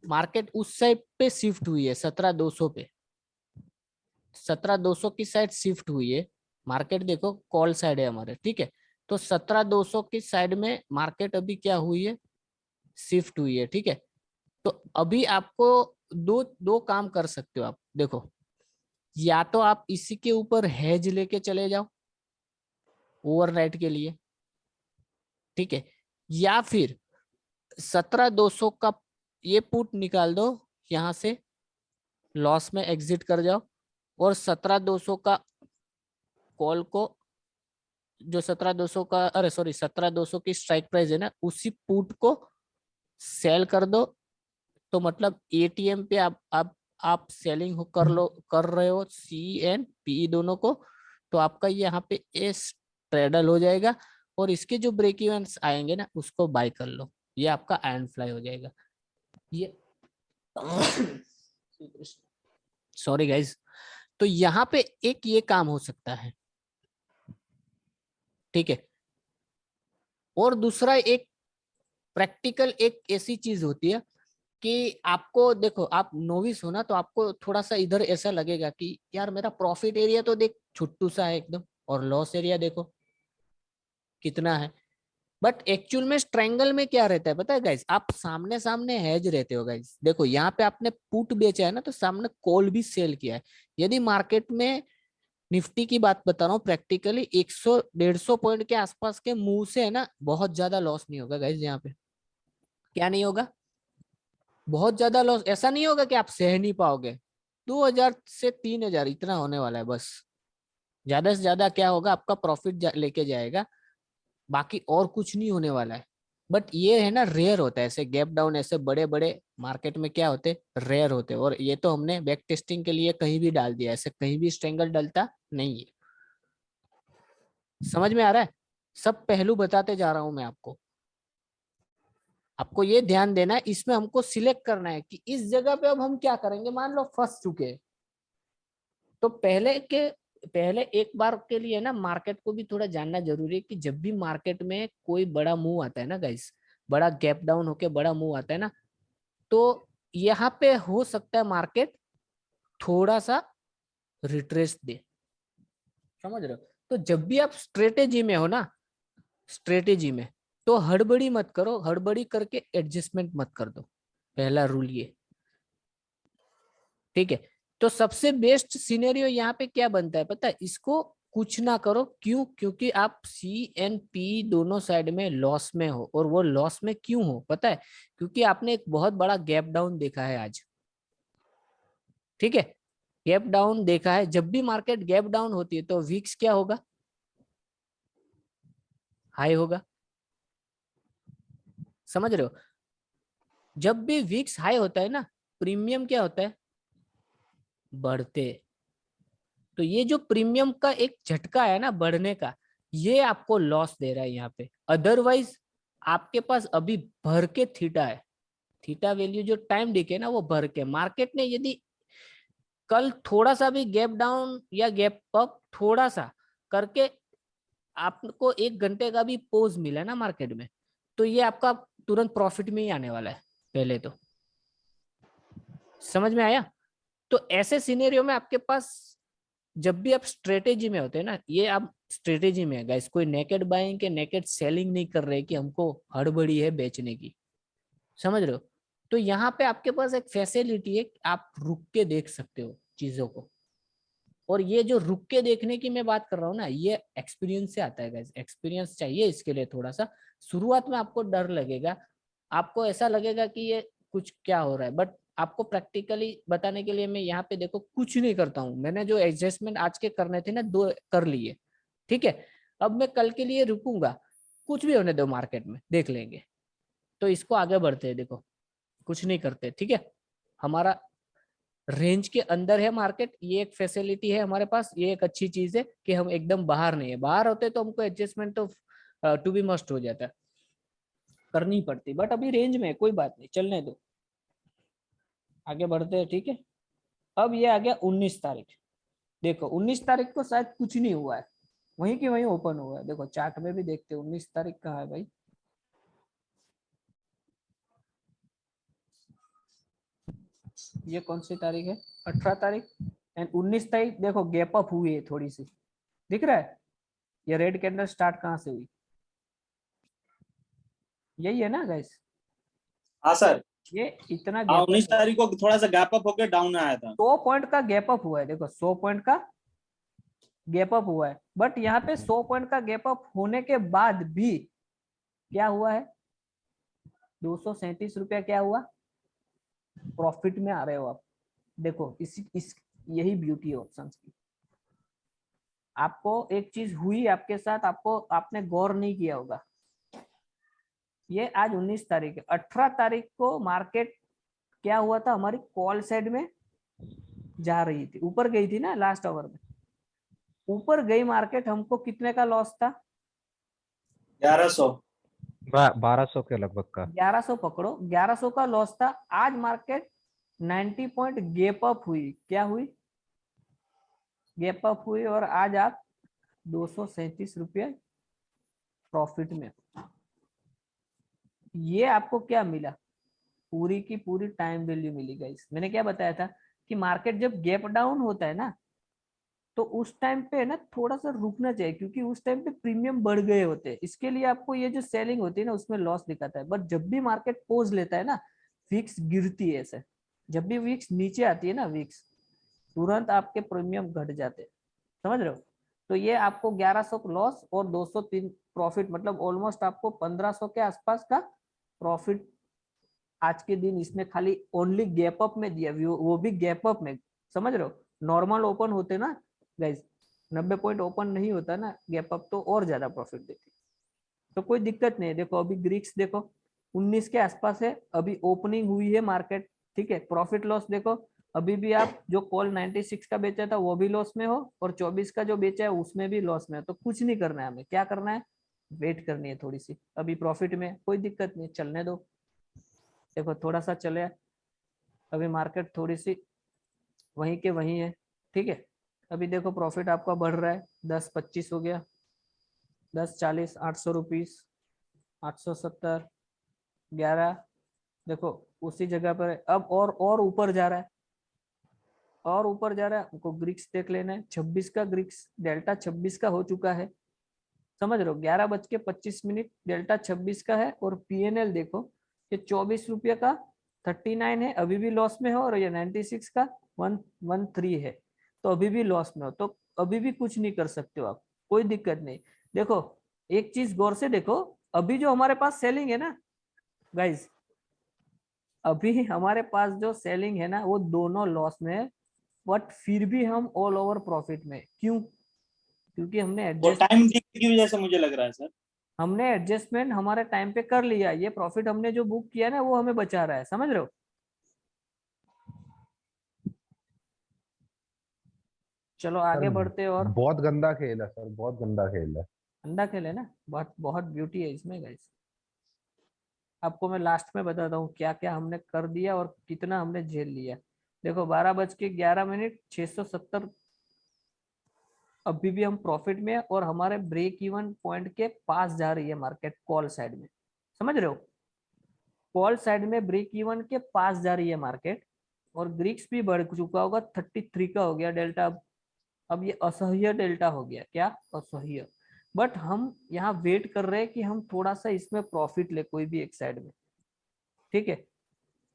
मार्केट उस साइड पे शिफ्ट हुई है, 17,200 पे, 17,200 की साइड शिफ्ट हुई है मार्केट। देखो कॉल साइड है हमारे, ठीक है। तो 17,200 की साइड में मार्केट अभी क्या हुई है, शिफ्ट हुई है, ठीक है। तो अभी आपको दो दो काम कर सकते हो आप, देखो, या तो आप इसी के ऊपर हेज लेके चले जाओ ओवरनाइट के लिए, ठीक है, या फिर 17,200 का ये पुट निकाल दो यहां से, लॉस में एग्जिट कर जाओ, और 17,200 का कॉल को, जो 17,200 का, अरे सॉरी, 17,200 की स्ट्राइक प्राइस है ना, उसी पुट को सेल कर दो। तो मतलब एटीएम पे आप सेलिंग कर लो, कर रहे हो सी एंड पी दोनों को, तो आपका यहाँ पे एस ट्रेडल हो जाएगा, और इसके जो ब्रेक इवेंट्स आएंगे ना उसको बाय कर लो, ये आपका आयरन फ्लाई हो जाएगा। ये सॉरी गाइज, तो यहाँ पे एक ये काम हो सकता है, ठीक है। और दूसरा एक प्रैक्टिकल एक ऐसी चीज होती है कि आपको देखो, आप नोविस हो ना, तो आपको थोड़ा सा इधर ऐसा लगेगा कि यार मेरा प्रॉफिट एरिया तो देख छोटू सा है एकदम, और लॉस एरिया देखो कितना है। बट एक्चुअल में स्ट्रेंगल में क्या रहता है पता है गाइस, आप सामने सामने हेज रहते हो गाइस। देखो यहाँ पे आपने पुट बेचा है ना, तो सामने कॉल भी सेल किया है। यदि मार्केट में निफ्टी की बात बता रहा हूँ, प्रैक्टिकली 100-150 पॉइंट के आसपास के मुंह से है ना, बहुत ज्यादा लॉस नहीं होगा गाइस। यहाँ पे क्या नहीं होगा, बहुत ज्यादा लॉस ऐसा नहीं होगा कि आप सह नहीं पाओगे। 2000 से 3000 इतना होने वाला है बस। ज्यादा से ज्यादा क्या होगा, आपका प्रॉफिट लेके जाएगा, बाकी और कुछ नहीं होने वाला है। बट ये है ना, रेयर होता है ऐसे गैप डाउन, ऐसे बड़े बड़े मार्केट में क्या होते, रेयर होते। और ये तो हमने बैक टेस्टिंग के लिए कहीं भी डाल दिया, ऐसे कहीं भी स्ट्रेंगल डलता नहीं है। समझ में आ रहा है? सब पहलू बताते जा रहा हूं मैं आपको। आपको ये ध्यान देना है, इसमें हमको सिलेक्ट करना है कि इस जगह पे अब हम क्या करेंगे। मान लो फंस चुके हैं, तो पहले एक बार के लिए ना मार्केट को भी थोड़ा जानना जरूरी है कि जब भी मार्केट में कोई बड़ा मूव आता है ना गाइस, बड़ा गैप डाउन होके बड़ा मूव आता है ना, तो यहाँ पे हो सकता है मार्केट थोड़ा सा रिट्रेस दे। समझ रहे हो? तो जब भी आप स्ट्रेटेजी में हो ना, स्ट्रेटेजी में, तो हड़बड़ी मत करो, हड़बड़ी करके एडजस्टमेंट मत कर दो। पहला रूल ये, ठीक है? तो सबसे बेस्ट सिनेरियो यहाँ पे क्या बनता है पता है, इसको कुछ ना करो। क्यों? क्योंकि आप सी एंड पी दोनों साइड में लॉस में हो। और वो लॉस में क्यों हो पता है? क्योंकि आपने एक बहुत बड़ा गैप डाउन देखा है आज। ठीक है, गैप डाउन देखा है। जब भी मार्केट गैप डाउन होती है तो विक्स क्या होगा, हाई होगा। समझ रहे हो? जब भी विक्स हाई होता है ना, प्रीमियम क्या होता है, बढ़ते। तो ये जो प्रीमियम का एक झटका है ना बढ़ने का, ये आपको लॉस दे रहा है यहाँ पे। अदरवाइज आपके पास अभी भर के थीटा है, थीटा वैल्यू जो टाइम दिखे ना, वो भर के। मार्केट ने यदि कल थोड़ा सा भी गैप डाउन या गैप अप थोड़ा सा करके आपको 1 घंटे का भी पोज मिला ना मार्केट में, तो ये आपका तुरंत प्रॉफिट में ही आने वाला है पहले तो। समझ में आया? तो ऐसे सिनेरियो में आपके पास, जब भी आप स्ट्रेटेजी में होते हैं ना, ये आप स्ट्रेटेजी में है गाइस, कोई नेकेड बाइंग के नेकेड सेलिंग नहीं कर रहे कि हमको हड़बड़ी है बेचने की। समझ रहे हो? तो यहाँ पे आपके पास एक फैसिलिटी है, आप रुक के देख सकते हो चीजों को। और ये जो रुक के देखने की मैं बात कर रहा हूँ ना, ये एक्सपीरियंस से आता है गाइस। एक्सपीरियंस चाहिए इसके लिए थोड़ा सा। शुरुआत में आपको डर लगेगा, आपको ऐसा लगेगा कि ये कुछ क्या हो रहा है, बट आपको प्रैक्टिकली बताने के लिए मैं यहाँ पे देखो कुछ नहीं करता हूँ। मैंने जो एडजस्टमेंट आज के करने थे ना, 2 कर लिए। ठीक है, अब मैं कल के लिए रुकूंगा, कुछ भी होने दो मार्केट में, देख लेंगे। तो इसको आगे बढ़ते हैं, देखो कुछ नहीं करते। ठीक है, हमारा रेंज के अंदर है मार्केट, ये एक फैसिलिटी है हमारे पास। ये एक अच्छी चीज है कि हम एकदम बाहर नहीं है। बाहर होते तो हमको एडजस्टमेंट तो टू बी मस्ट हो जाता है, करनी पड़ती। बट अभी रेंज में है, कोई बात नहीं, चलने दो, आगे बढ़ते हैं। ठीक है, अब ये आ गया 19 तारीख। देखो 19 तारीख को शायद कुछ नहीं हुआ है, वहीं की वहीं ओपन हुआ है। देखो चार्ट में भी देखते हैं 19 तारीख कहाँ है भाई। ये कौन सी तारीख है, 18 तारीख। एंड 19 तारीख देखो गैप अप हुई है थोड़ी सी, दिख रहा है? ये रेड कैंडल स्टार्ट कहाँ से हुई, यही है ना गाइस? हाँ सर, ये इतना हाँ गैप 19 अप, तारीख को थोड़ा सा गैप अप होकर डाउन आया था। 100 पॉइंट का गैप अप हुआ है। देखो 100 पॉइंट का गैप अप हुआ है। बट यहाँ पे 100 पॉइंट का गैप अप होने के बाद भी क्या हुआ है, 237 रुपया क्या हुआ, प्रॉफिट में आ रहे हो आप। देखो इस यही ब्यूटी है ऑप्शंस की। आपको एक चीज हुई आपके साथ, आपको आपने गौर नहीं किया होगा। ये आज 19 तारीख है, 18 तारीख को मार्केट क्या हुआ था, हमारी कॉल साइड में जा रही थी, ऊपर गई थी ना लास्ट आवर में, ऊपर गई मार्केट। हमको कितने का लॉस था, 1100। 1200 के लगभग का। 1100 पकड़ो, 1100 का लॉस था। आज मार्केट 90 पॉइंट गैप अप हुई, क्या हुई, गैप अप हुई, और आज आप 237 रुपये प्रॉफिट में। ये आपको क्या मिला, पूरी की पूरी टाइम वैल्यू मिली गाइस। मैंने क्या बताया था कि मार्केट जब गैप डाउन होता है ना, तो उस टाइम पे ना थोड़ा सा रुकना चाहिए, क्योंकि उस टाइम पे प्रीमियम बढ़ गए होते हैं। इसके लिए आपको ये जो सेलिंग होती है ना, उसमें लॉस दिखाता है। बट जब भी मार्केट पोज लेता है ना, विक्स गिरती है ऐसे, जब भी विक्स नीचे आती है ना, विक्स तुरंत आपके प्रीमियम घट जाते हैं, समझ रहे हो। तो ये आपको 1100 लॉस और 203 प्रॉफिट, मतलब ऑलमोस्ट आपको 1500 के आसपास का प्रॉफिट आज के दिन इसने खाली ओनली गैप अप में दिया, वो भी गैप अप में, समझ रहे हो। नॉर्मल ओपन होते ना गाइस, 90 पॉइंट ओपन नहीं होता ना गैप अप, तो और ज्यादा प्रॉफिट देती, तो कोई दिक्कत नहीं है। देखो अभी ग्रीक्स देखो 19 के आसपास है, अभी ओपनिंग हुई है मार्केट, ठीक है। प्रॉफिट लॉस देखो, अभी भी आप जो कॉल 96 का बेचा था वो भी लॉस में हो, और 24 का जो बेचा है उसमें भी लॉस में हो। तो कुछ नहीं करना है हमें, क्या करना है, वेट करनी है थोड़ी सी। अभी प्रॉफिट में कोई दिक्कत नहीं, चलने दो। देखो थोड़ा सा चले, अभी मार्केट थोड़ी सी वहीं के वहीं है, ठीक है। अभी देखो प्रॉफिट आपका बढ़ रहा है, 10.25 हो गया, 10.40, 800 रुपीज, 870, 11, देखो उसी जगह पर है। अब और ऊपर जा रहा है, और ऊपर जा रहा है। हमको ग्रिक्स देख लेना है, 26 का ग्रिक्स डेल्टा 26 का हो चुका है, समझ रहे हो। 11:25 डेल्टा 26 का है। और पीएनएल देखो, ये 24 रुपये का 39 है, अभी भी लॉस में हो, और ये 96 का 113 है, तो अभी भी लॉस में हो। तो अभी भी कुछ नहीं कर सकते हो आप, कोई दिक्कत नहीं। देखो एक चीज गौर से देखो, अभी जो हमारे पास सेलिंग है ना गाइज, अभी हमारे पास जो सेलिंग है ना, वो दोनों लॉस में है, बट फिर भी हम ऑल ओवर प्रॉफिट में। क्यों? क्योंकि हमने वो एडजस्ट टाइम की वजह से मुझे लग रहा है सर। हमने एडजस्टमेंट हमारे टाइम पे कर लिया। ये प्रॉफिट हमने जो बुक किया ना, वो हमें बचा रहा है, समझ रहे हो। चलो सर आगे बढ़ते हैं। और बहुत गंदा खेल है सर, बहुत गंदा खेल है। अंडा खेल है ना, बहुत बहुत ब्यूटी है इसमें गाइस। आपको मैं लास्ट में बताता हूँ क्या क्या हमने कर दिया और कितना हमने झेल लिया। देखो 12:11, 670, अभी भी हम प्रॉफिट में है, और हमारे ब्रेक इवन पॉइंट के पास जा रही है मार्केट कॉल साइड में, समझ रहे हो। कॉल साइड में ब्रेक इवन के पास जा रही है मार्केट, और ग्रिक्स भी बढ़ चुका होगा, 33 का हो गया डेल्टा। अब ये असह्य डेल्टा हो गया, क्या असह्य। बट हम यहाँ वेट कर रहे हैं कि हम थोड़ा सा इसमें प्रॉफिट ले, कोई भी एक साइड में, ठीक है।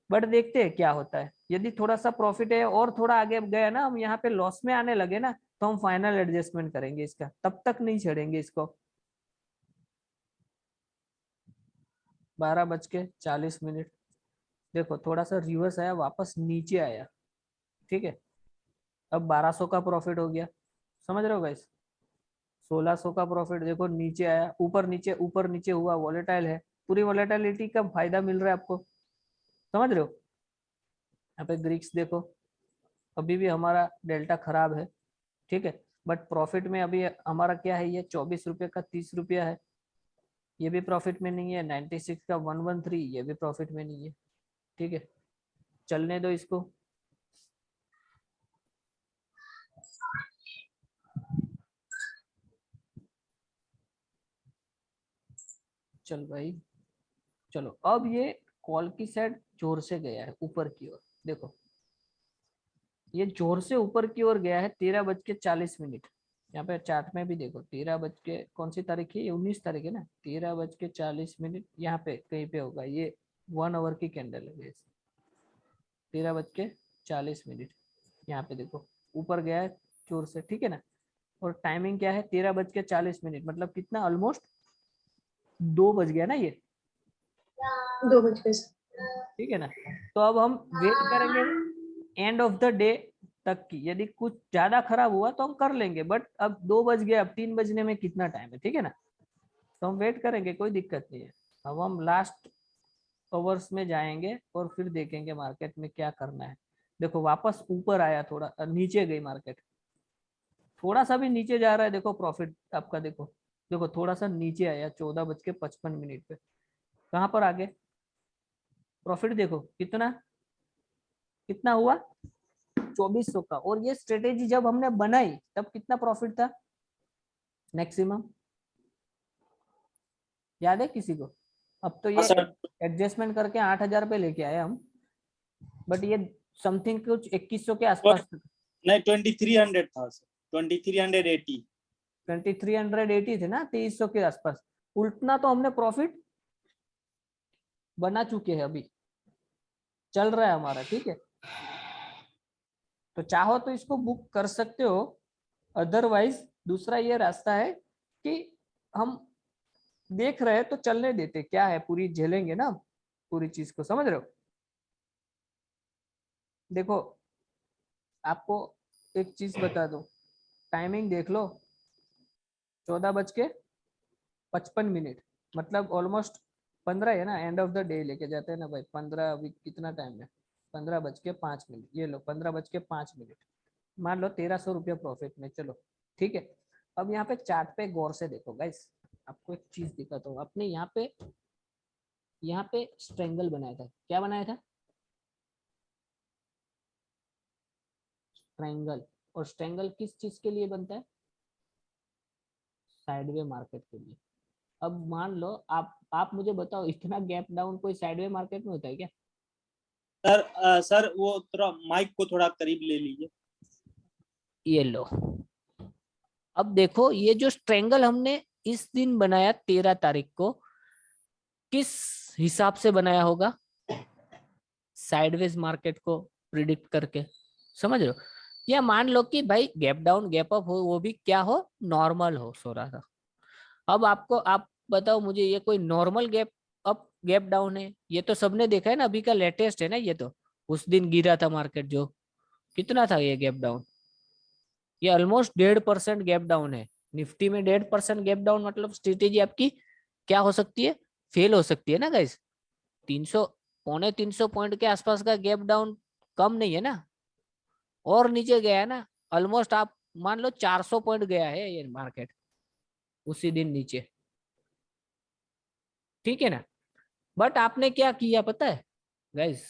बट देखते हैं क्या होता है। यदि थोड़ा सा प्रॉफिट है और थोड़ा आगे गया ना, हम यहाँ पे लॉस में आने लगे ना, तो हम फाइनल एडजस्टमेंट करेंगे इसका, तब तक नहीं छेड़ेंगे इसको। 12:40, देखो थोड़ा सा रिवर्स आया, वापस नीचे आया, ठीक है। अब 1200 का प्रॉफिट हो गया, समझ रहे हो गाइस। 1600 का प्रॉफिट, देखो नीचे आया, ऊपर नीचे हुआ, वॉलेटाइल है, पूरी वॉलेटिलिटी का फायदा मिल रहा है आपको, समझ रहे हो। यहाँ पे ग्रीक्स देखो, अभी भी हमारा डेल्टा खराब है, ठीक है। बट प्रॉफिट में अभी हमारा क्या है, ये 24 रुपये का 30 रुपया है, ये भी प्रॉफिट में नहीं है। 96 का 113, ये भी प्रॉफिट में नहीं है, ठीक है। चलने दो इसको। चल भाई, चलो अब ये कॉल की साइड जोर से गया है ऊपर की ओर, देखो ये जोर से ऊपर की ओर गया है। 13:40, यहाँ पे चार्ट में भी देखो, 13 बज के कौन सी तारीख है, ये 19 तारीख है ना। 13:40 यहाँ पे कहीं पे होगा, ये 1 आवर की कैंडल है। 13:40, यहाँ पे देखो ऊपर गया है जोर से, ठीक है ना। और टाइमिंग क्या है, 13:40, मतलब कितना, ऑलमोस्ट 2 बज गया ना ये, 2 बज गए सर। ठीक है ना। तो अब हम वेट करेंगे एंड ऑफ द डे तक की, यदि कुछ ज्यादा खराब हुआ तो हम कर लेंगे, बट अब 2 बज गया, अब 3 बजने में कितना टाइम है, ठीक है ना। तो हम वेट करेंगे, कोई दिक्कत नहीं है। अब हम लास्ट आवर्स में जाएंगे और फिर देखेंगे मार्केट में क्या करना है। देखो वापस ऊपर आया, थोड़ा नीचे गई मार्केट, थोड़ा सा भी नीचे जा रहा है। देखो प्रॉफिट आपका, देखो देखो थोड़ा सा नीचे आया 14:55 पे, कहाँ पर आगे प्रॉफिट देखो कितना कितना हुआ, 2400 का। और ये स्ट्रेटेजी जब हमने बनाई तब कितना प्रॉफिट था मैक्सिमम, याद है किसी को? अब तो हाँ ये सर, एडजस्टमेंट करके 8,000 पे लेके आए हम, बट ये समथिंग कुछ 2100 के आसपास नहीं 2300 था सर, 2380। 2380 थे ना, 2300 के आसपास। उतना तो हमने प्रॉफिट बना चुके हैं, अभी चल रहा है हमारा, ठीक है। तो चाहो तो इसको बुक कर सकते हो, अदरवाइज दूसरा ये रास्ता है कि हम देख रहे हैं तो चलने देते, क्या है, पूरी झेलेंगे ना पूरी चीज को, समझ रहे हो। देखो आपको एक चीज बता दो, टाइमिंग देख लो, 14:55, मतलब ऑलमोस्ट 15 है ना, एंड ऑफ द डे लेके जाते हैं ना भाई। 15 अभी कितना टाइम है, 15:05, ये लो 15:05, मान लो 1300 रुपया प्रॉफिट में, चलो ठीक है। अब यहाँ पे चार्ट पे गौर से देखो गाइस, आपको एक चीज दिखाता हूँ। आपने यहाँ पे स्ट्रेंगल बनाया था, क्या बनाया था, ट्रायंगल। और स्ट्रेंगल किस चीज के लिए बनता है, साइडवे मार्केट के लिए। अब मान लो आप मुझे बताओ, इतना गैप डाउन कोई साइडवे मार्केट में होता है क्या। सर सर वो थोड़ा माइक को थोड़ा करीब ले लीजिए। ये लो, अब देखो ये जो स्ट्रेंगल हमने इस दिन बनाया 13 तारीख को, किस हिसाब से बनाया होगा, साइडवेज मार्केट को प्रिडिक्ट करके, समझ रहे हो। या मान लो कि भाई गैप डाउन गैप अप हो, वो भी क्या हो, नॉर्मल हो थोड़ा सा। अब आप बताओ मुझे, ये कोई normal gap up gap down है, ये तो सबने देखा है ना, अभी का लेटेस्ट है ना ये तो। उस दिन गिरा था मार्केट जो, कितना था ये गैप डाउन, ये ऑलमोस्ट 1.5% गैप डाउन है। निफ्टी में 1.5% गैप डाउन, मतलब स्ट्रेटेजी आपकी क्या हो सकती है, फेल हो सकती है ना गाइस। 300 पौने 300 पॉइंट के आसपास का गैप डाउन कम नहीं है ना, और नीचे गया है ना, ऑलमोस्ट आप मान लो 400 पॉइंट गया है ये मार्केट उसी दिन नीचे, ठीक है ना। बट आपने क्या किया पता है गाइस,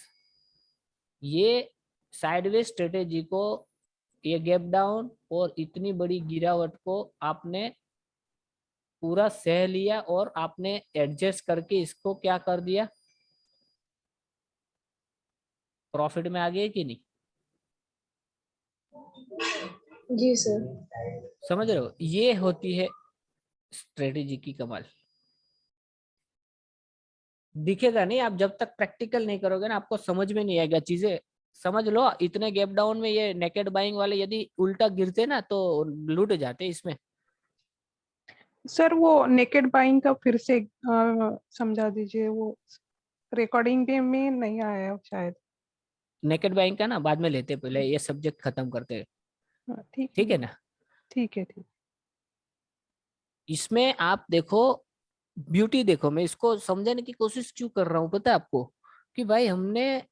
ये साइडवेज स्ट्रेटेजी को, ये गैप डाउन और इतनी बड़ी गिरावट को आपने पूरा सह लिया, और आपने एडजस्ट करके इसको क्या कर दिया, प्रॉफिट में आ गए कि नहीं, जी सर। समझ रहे हो। ये होती है स्ट्रेटेजी की कमाल। दिखेगा नहीं, आप जब तक प्रैक्टिकल नहीं करोगे ना, आपको समझ में नहीं आएगा चीजें। समझ लो इतने गैप डाउन में ये नेकेड बाइंग वाले यदि उल्टा गिरते ना तो लूट जाते इसमें। सर वो नेकेड बाइंग का फिर से समझा दीजिए, वो रिकॉर्डिंग भी में नहीं आया है शायद। नेकेड बाइंग का ना बाद में लेते, पहले ये सब्जेक्ट खत्म करते हैं, ठीक है ना। ठीक है ठीक। इसमें आप देखो, ब्यूटी देखो, मैं इसको समझाने की कोशिश क्यों कर रहा हूँ पता है आपको, कि भाई हमने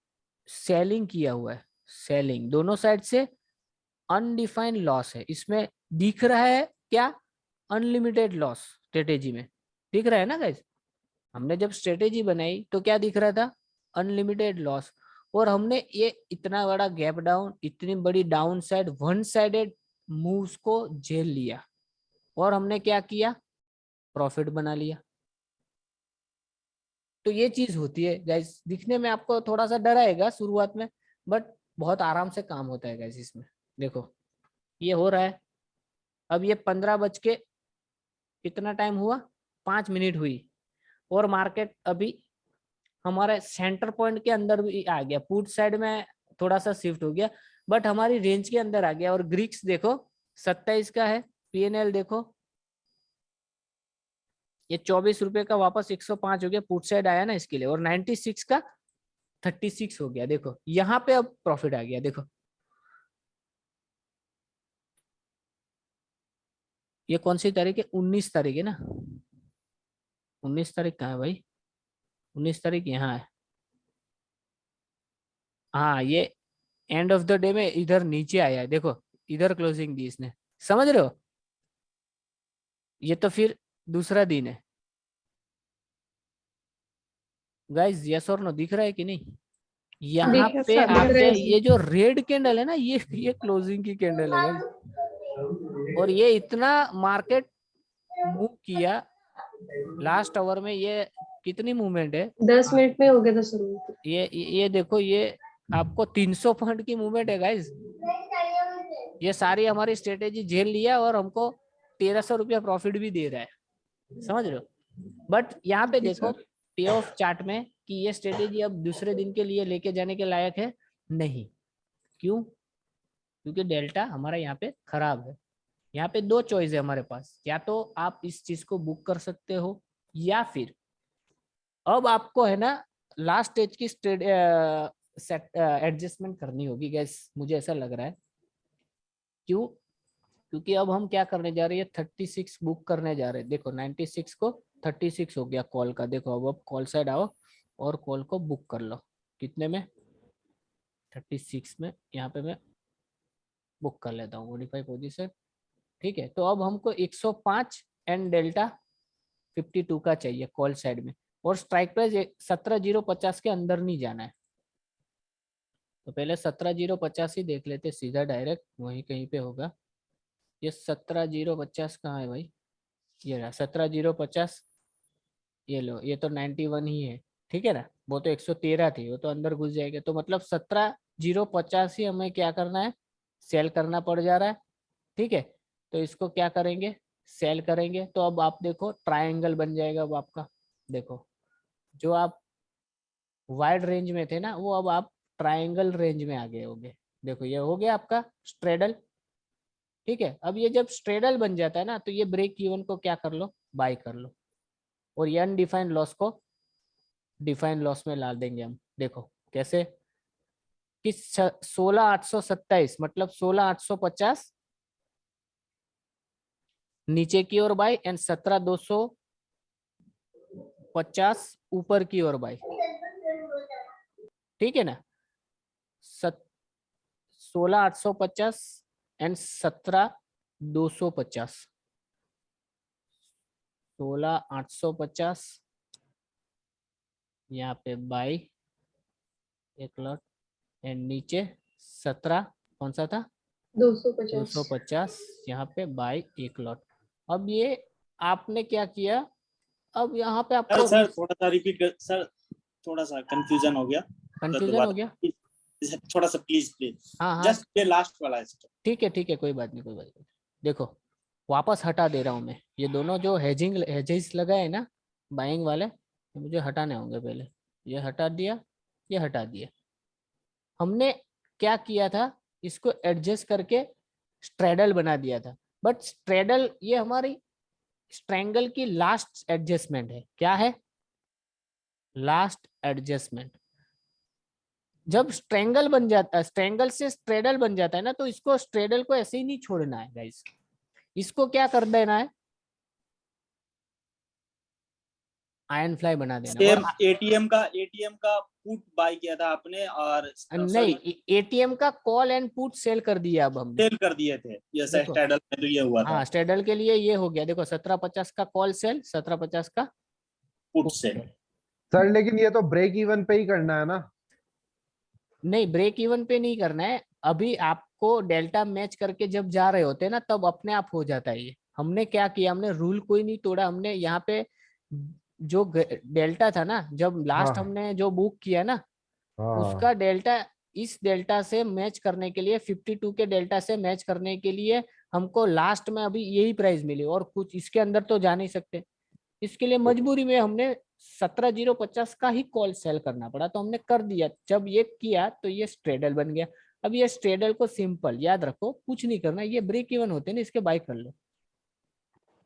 सेलिंग किया हुआ है, सेलिंग दोनों साइड से, अनडिफाइंड लॉस है इसमें, दिख रहा है क्या, अनलिमिटेड लॉस स्ट्रेटेजी में दिख रहा है ना गाइस। हमने जब स्ट्रेटेजी बनाई तो क्या दिख रहा था, अनलिमिटेड लॉस। और हमने ये इतना बड़ा गैप डाउन, इतनी बड़ी down side, one sided moves को झेल लिया, और हमने क्या किया, प्रॉफिट बना लिया। तो ये चीज होती है गाइस, दिखने में आपको थोड़ा सा डर आएगा शुरुआत में, बट बहुत आराम से काम होता है गाइस इसमें। देखो ये हो रहा है, अब ये 15 बज के कितना टाइम हुआ, 5 मिनट हुई, और मार्केट अभी हमारे सेंटर पॉइंट के अंदर भी आ गया, पुट साइड में थोड़ा सा शिफ्ट हो गया, बट हमारी रेंज के अंदर आ गया। और ग्रीक्स देखो 27 का है, पीएनएल देखो ये 24 रुपए का वापस 105 हो गया, पुट साइड आया ना इसके लिए, और 96 का 36 हो गया। देखो यहाँ पे अब प्रॉफिट आ गया, देखो ये कौन सी तारीख है, 19 तारीख है ना, 19 तारीख कहाँ है भाई, 19 तारीख यहाँ है। हाँ ये एंड ऑफ द डे में इधर नीचे आया है, देखो इधर क्लोजिंग दी इसने, समझ रहे हो। ये तो फिर दूसरा दिन है गाइस, यस और नो दिख रहा है कि नहीं। यहाँ दिख पे सब दिख आपने रहा ये जो रेड कैंडल है ना, ये क्लोजिंग की कैंडल है गाइस, और ये इतना मार्केट मूव किया लास्ट आवर में, ये कितनी मूवमेंट है? 10 मिनट में हो गया था सर। ये देखो, ये आपको 300 पॉइंट की मूवमेंट है गाइस। ये सारी हमारी स्ट्रेटेजी झेल लिया और हमको 1300 रुपया प्रॉफिट भी दे रहा है, समझ रहे हो? बट यहाँ पे जी देखो सर। पे ऑफ चार्ट में कि ये स्ट्रेटेजी अब दूसरे दिन के लिए लेके जाने के लायक है नहीं। क्यों? क्योंकि डेल्टा हमारा यहाँ पे खराब है। यहाँ पे दो चॉइस है हमारे पास, या तो आप इस चीज को बुक कर सकते हो, या फिर अब आपको है ना लास्ट स्टेज की एडजस्टमेंट करनी होगी गैस, मुझे ऐसा लग रहा है। क्यों? क्योंकि अब हम क्या करने जा रहे हैं, 36 बुक करने जा रहे हैं। देखो 96 को 36 हो गया कॉल का। देखो अब कॉल साइड आओ और कॉल को बुक कर लो। कितने में? 36 में। यहाँ पे मैं बुक कर लेता हूँ, मॉडिफाई पोजीशन। ठीक है, तो अब हमको 105 एंड डेल्टा 52 का चाहिए कॉल साइड में, और स्ट्राइक प्राइस 17,050 के अंदर नहीं जाना है। तो पहले 17,050 ही देख लेते सीधा, डायरेक्ट वहीं कहीं पे होगा। ये 17,050 कहाँ है भाई? ये रहा 17,050। ये लो, ये तो 91 ही है, ठीक है ना? वो तो 113 थी, वो तो अंदर घुस जाएगा। तो मतलब 17,050 ही हमें क्या करना है, सेल करना पड़ जा रहा है। ठीक है, तो इसको क्या करेंगे, सेल करेंगे। तो अब आप देखो ट्रायंगल बन जाएगा अब आपका। देखो जो आप वाइड रेंज में थे ना, वो अब आप ट्रायंगल रेंज में आ गए होंगे। देखो ये हो गया आपका स्ट्रेडल। ठीक है, अब ये जब स्ट्रेडल बन जाता है ना, तो ये ब्रेक इवन को क्या कर लो, बाय कर लो, और ये अनडिफाइंड लॉस को डिफाइंड लॉस में ला देंगे हम। देखो कैसे कि 16,827 मतलब 16,850 नीचे की ओर बाय, एंड 17,250 ऊपर की ओर बाय। ठीक है ना? 16,850 एंड 17,250। 16,850 यहाँ पे बाई एक लॉट, एंड नीचे 17 कौन सा था, 250। 250 यहाँ पे बाई एक लॉट। अब ये आपने क्या किया, अब यहाँ पे आपको सर थोड़ा सा रिपीट कर सर, थोड़ा सा कंफ्यूजन हो गया। कंफ्यूजन हो गया। थोड़ा सा प्लीज हाँ हाँ जस्ट ये लास्ट वाला है। ठीक है कोई बात नहीं, कोई बात नहीं। देखो वापस हटा दे रहा हूँ मैं, ये दोनों जो हेजेस लगाए ना बाइंग वाले, ये मुझे हटाने होंगे पहले। ये हटा दिया, ये हटा दिया। हमने क्या किया था, इसको एडजस्ट करके स्ट्रेडल बना दिया था। बट स्ट्रेडल ये हमारी स्ट्रेंगल की लास्ट एडजस्टमेंट है। क्या है? Last adjustment. जब स्ट्रेंगल बन जाता है, स्ट्रेंगल से स्ट्रेडल बन जाता है ना, तो इसको स्ट्रेडल को ऐसे ही नहीं छोड़ना है गाइस, इसको क्या कर देना है, आयरन फ्लाई बना देना। सेम और एटीएम का पुट बाय किया था आपने, और नहीं, एटीएम का कॉल एंड पुट सेल कर दिया अब हमने। सेल कर दिए थे। ये देखो, स्ट्रेडल में तो ये हुआ था हाँ स्ट्रेडल के लिए ये हो गया। देखो 1750 का कॉल सेल, 1750 का put put sell. Sell. Sir लेकिन ये तो ब्रेक इवन पे ही करना है ना? नहीं, ब्रेक इवन पे नहीं करना है। अभी आपको डेल्टा मैच करके जब जा रहे होते हैं ना, तब अपने आप हो जाता है ये। हमने क्या किया, हमने रूल कोई नहीं तोड़ा। हमने यहाँ पे जो डेल्टा था ना, जब लास्ट हाँ हमने जो बुक किया ना, उसका हाँ डेल्टा इस डेल्टा से मैच करने के लिए, 52 के डेल्टा से मैच करने के लिए हमको लास्ट में अभी यही प्राइस मिली, और कुछ इसके अंदर तो जा नहीं सकते। इसके लिए मजबूरी में हमने 17,050 का ही कॉल सेल करना पड़ा, तो हमने कर दिया। जब ये किया तो ये स्ट्रेडल बन गया। अब ये स्ट्रेडल को सिंपल याद रखो, कुछ नहीं करना, ये ब्रेक इवन होते हैं ना, इसके बाय कर लो।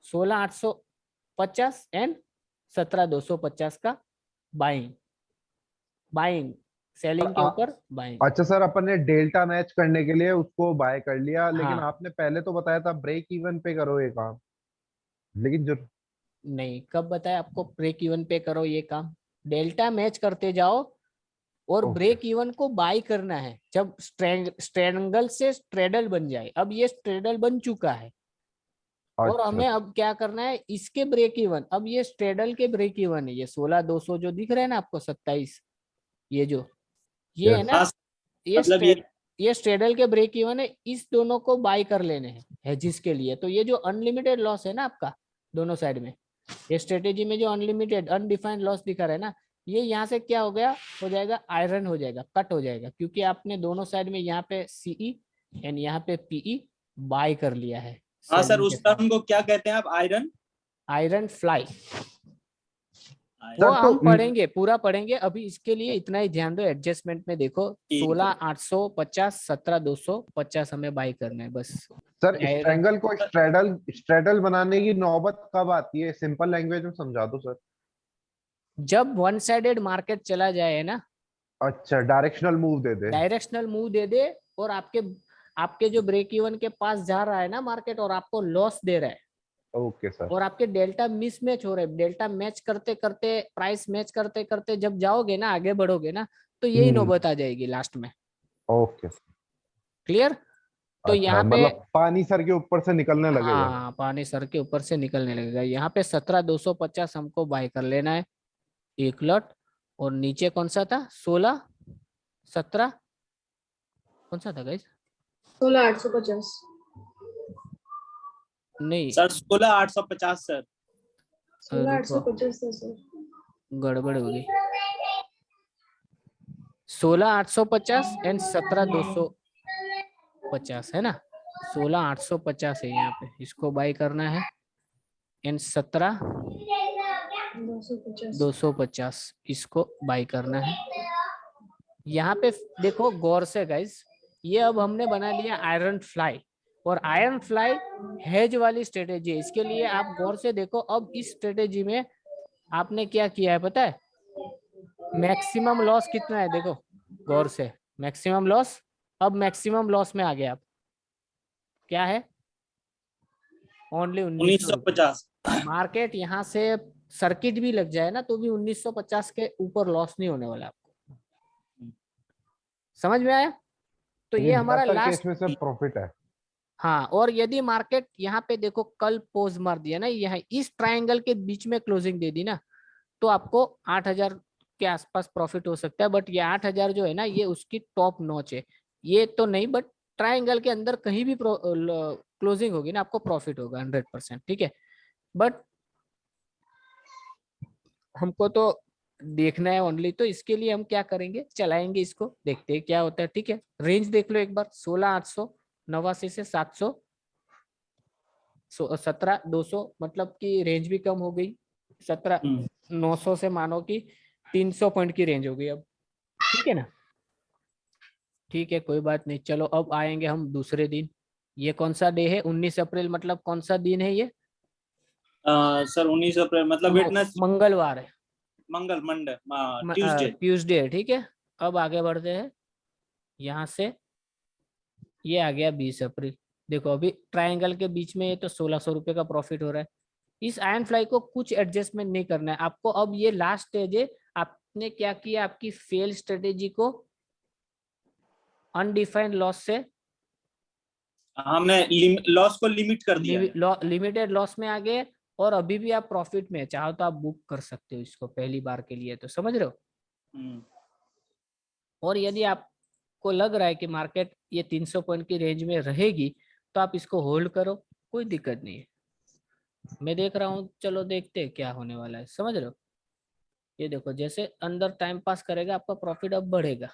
16,850 एंड 17,250 का बाइंग, बाइंग सेलिंग के ऊपर बाइंग। अच्छा सर, अपन ने डेल्टा मैच करने के लिए उसको बाय कर लिया, लेकिन हाँ आपने पहले तो बताया था ब्रेक इवन पे करो ये काम। लेकिन जो नहीं, कब बताया आपको ब्रेक इवन पे करो ये काम? डेल्टा मैच करते जाओ और ओके ब्रेक इवन को बाय करना है जब स्ट्रेंगल से स्ट्रेडल बन जाए। अब ये स्ट्रेडल बन चुका है, और अच्छा हमें अब क्या करना है, इसके ब्रेक इवन। अब ये स्ट्रेडल के ब्रेक इवन है, ये 16,200 जो दिख रहा है ना आपको, 27, ये जो ये है यस ना, हाँ, ये मतलब ये स्ट्रेडल के ब्रेक इवन है। इस दोनों को बाय कर लेने हैं हेजिस के लिए। तो ये जो अनलिमिटेड लॉस है ना आपका दोनों साइड में, ये स्ट्रेटेजी में जो अनलिमिटेड अनडिफाइंड लॉस दिखा रहा है ना, ये यहाँ से क्या हो गया, हो जाएगा आयरन, हो जाएगा कट हो जाएगा, क्योंकि आपने दोनों साइड में यहाँ पे सीई एंड यहाँ पे पीई बाय कर लिया है। हाँ सर, selling उस के साथ टर्म को क्या कहते हैं आप? आयरन आयरन फ्लाई, वो सर, तो हम पढ़ेंगे, पूरा पढ़ेंगे। अभी इसके लिए इतना ही ध्यान दो, एडजस्टमेंट में देखो ठीक है। 16,850 17,250 हमें बाय करना है बस। सर आयरन ट्रायंगल को स्ट्रेडल बनाने की नौबत कब आती है? सिंपल लैंग्वेज में समझा दो सर। जब वन साइडेड मार्केट चला जाए ना, अच्छा, डायरेक्शनल मूव दे दे। डायरेक्शनल मूव दे दे और आपके आपके जो ब्रेक इवन के पास जा रहा है ना मार्केट, और आपको लॉस दे रहा है, ओके सर। और आपके डेल्टा मिसमैच हो रहे हैं, डेल्टा मैच करते करते, प्राइस मैच करते करते जब जाओगे ना, आगे बढ़ोगे ना, तो यही नौबत आ जाएगी लास्ट में। ओके। क्लियर? तो अच्छा, यहाँ पे मतलब पानी सर के ऊपर से निकलने लगेगा। हाँ, पानी सर के ऊपर से निकलने लगेगा। यहाँ पे 17,250 हमको बाय कर लेना है एक लॉट। और नीचे कौन सा था? 16 17 कौन सा था गाइस? 16,850 नहीं सर 16,850 सर। 16,850 था सर। गड़बड़ हो गई। 16,850 एंड 17,250 है ना, 16,850 है यहाँ पे, इसको बाय करना है। एंड 17,250 इसको बाय करना है। यहाँ पे देखो गौर से गाइस, ये अब हमने बना लिया आयरन फ्लाई, और आयरन फ्लाई हेज वाली स्ट्रेटेजी है। इसके लिए आप गौर से देखो, अब इस स्ट्रेटेजी में आपने क्या किया है पता है? मैक्सिमम लॉस कितना है देखो गौर से, मैक्सिमम लॉस, अब मैक्सिमम लॉस में आ गया। आप क्या है? ओनली 1950। मार्केट यहाँ से सर्किट भी लग जाए ना तो भी 1950 के ऊपर लॉस नहीं होने वाला आपको। समझ में आया? तो ये हमारा ज्यादातर लास्ट, केस में सर प्रॉफिट है। हाँ। और यदि मार्केट यहाँ पे देखो कल पोज मार दिया ना, यहाँ इस ट्रायंगल के बीच में क्लोजिंग दे दी ना, तो आपको 8,000 के आसपास प्रॉफिट हो सकता है। बट ये 8,000 जो है ना, ये उसकी टॉप नॉच है, ये तो नहीं, बट ट्रायंगल के अंदर कहीं भी क्लोजिंग होगी ना, आपको प्रॉफिट होगा 100%। ठीक है, बट हमको तो देखना है ओनली, तो इसके लिए हम क्या करेंगे, चलाएंगे इसको, देखते हैं क्या होता है। ठीक है, रेंज देख लो एक बार, 16,889 से 700 17,200, मतलब कि रेंज भी कम हो गई। 17,900 से मानो कि 300 पॉइंट की रेंज हो गई अब। ठीक है ना? ठीक है, कोई बात नहीं। चलो अब आएंगे हम दूसरे दिन। ये कौन सा डे है? 19 अप्रैल, मतलब कौन सा दिन है ये? सर 19 अप्रैल मतलब वेटनेस, मंगलवार है, मंगल, मंडे, ट्यूसडे। ट्यूसडे। ठीक है, अब आगे बढ़ते हैं। यहाँ से ये आ गया 20 अप्रैल। देखो अभी ट्रायंगल के बीच में ये तो 1,600 रुपए का प्रॉफिट हो रहा है। इस आयरन फ्लाई को कुछ एडजस्टमेंट नहीं करना है आपको। अब ये लास्ट स्टेज है। आपने क्या किया, आपकी फेल स्ट्रेटेजी को अनडिफाइंड लॉस से हमने लॉस को लिमिट कर दिया है। लिमिटेड लॉस में आ गए, और अभी भी आप प्रॉफिट में चाहो तो आप बुक कर सकते हो इसको पहली बार के लिए, तो समझ रहे हो। और यदि आपको लग रहा है कि मार्केट ये 300 पॉइंट की रेंज में रहेगी, तो आप इसको होल्ड करो, कोई दिक्कत नहीं है। मैं देख रहा हूँ, चलो देखते हैं क्या होने वाला है, समझ रहे हो। ये देखो जैसे अंदर टाइम पास करेगा आपका प्रॉफिट अब बढ़ेगा।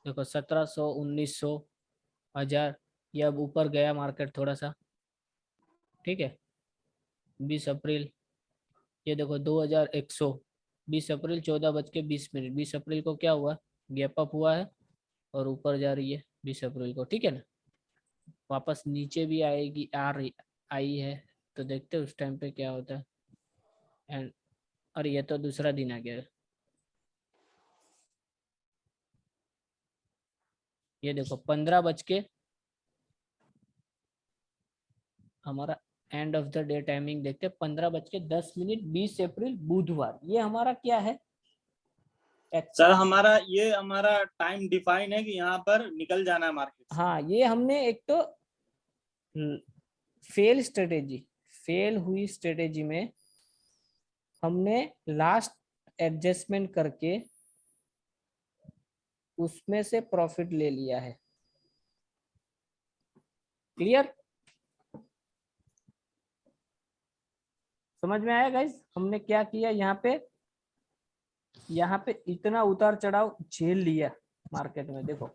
देखो 1,700 1,900 1000, ये अब ऊपर गया मार्केट थोड़ा सा। ठीक है, 20 अप्रैल, ये देखो 2,100, 20 अप्रैल 14:20। 20 अप्रैल को क्या हुआ, गैप अप हुआ है और ऊपर जा रही है 20 अप्रैल को। ठीक है ना, वापस नीचे भी आएगी, आई है, तो देखते हैं उस टाइम पे क्या होता है। एंड और ये तो दूसरा दिन आ गया। ये देखो 15 बज के हमारा and of the day timing देखते हैं, 15:10, 20 अप्रैल बुधवार। ये हमारा क्या है सर? हमारा ये हमारा टाइम डिफाइन है कि यहाँ पर निकल जाना है मार्केट। हाँ, ये हमने एक तो फेल हुई स्ट्रेटेजी में हमने लास्ट एडजस्टमेंट करके उसमें से प्रॉफिट ले लिया है। क्लियर? समझ में आया गाइस हमने क्या किया यहाँ पे इतना उतार चढ़ाव झेल लिया मार्केट में। देखो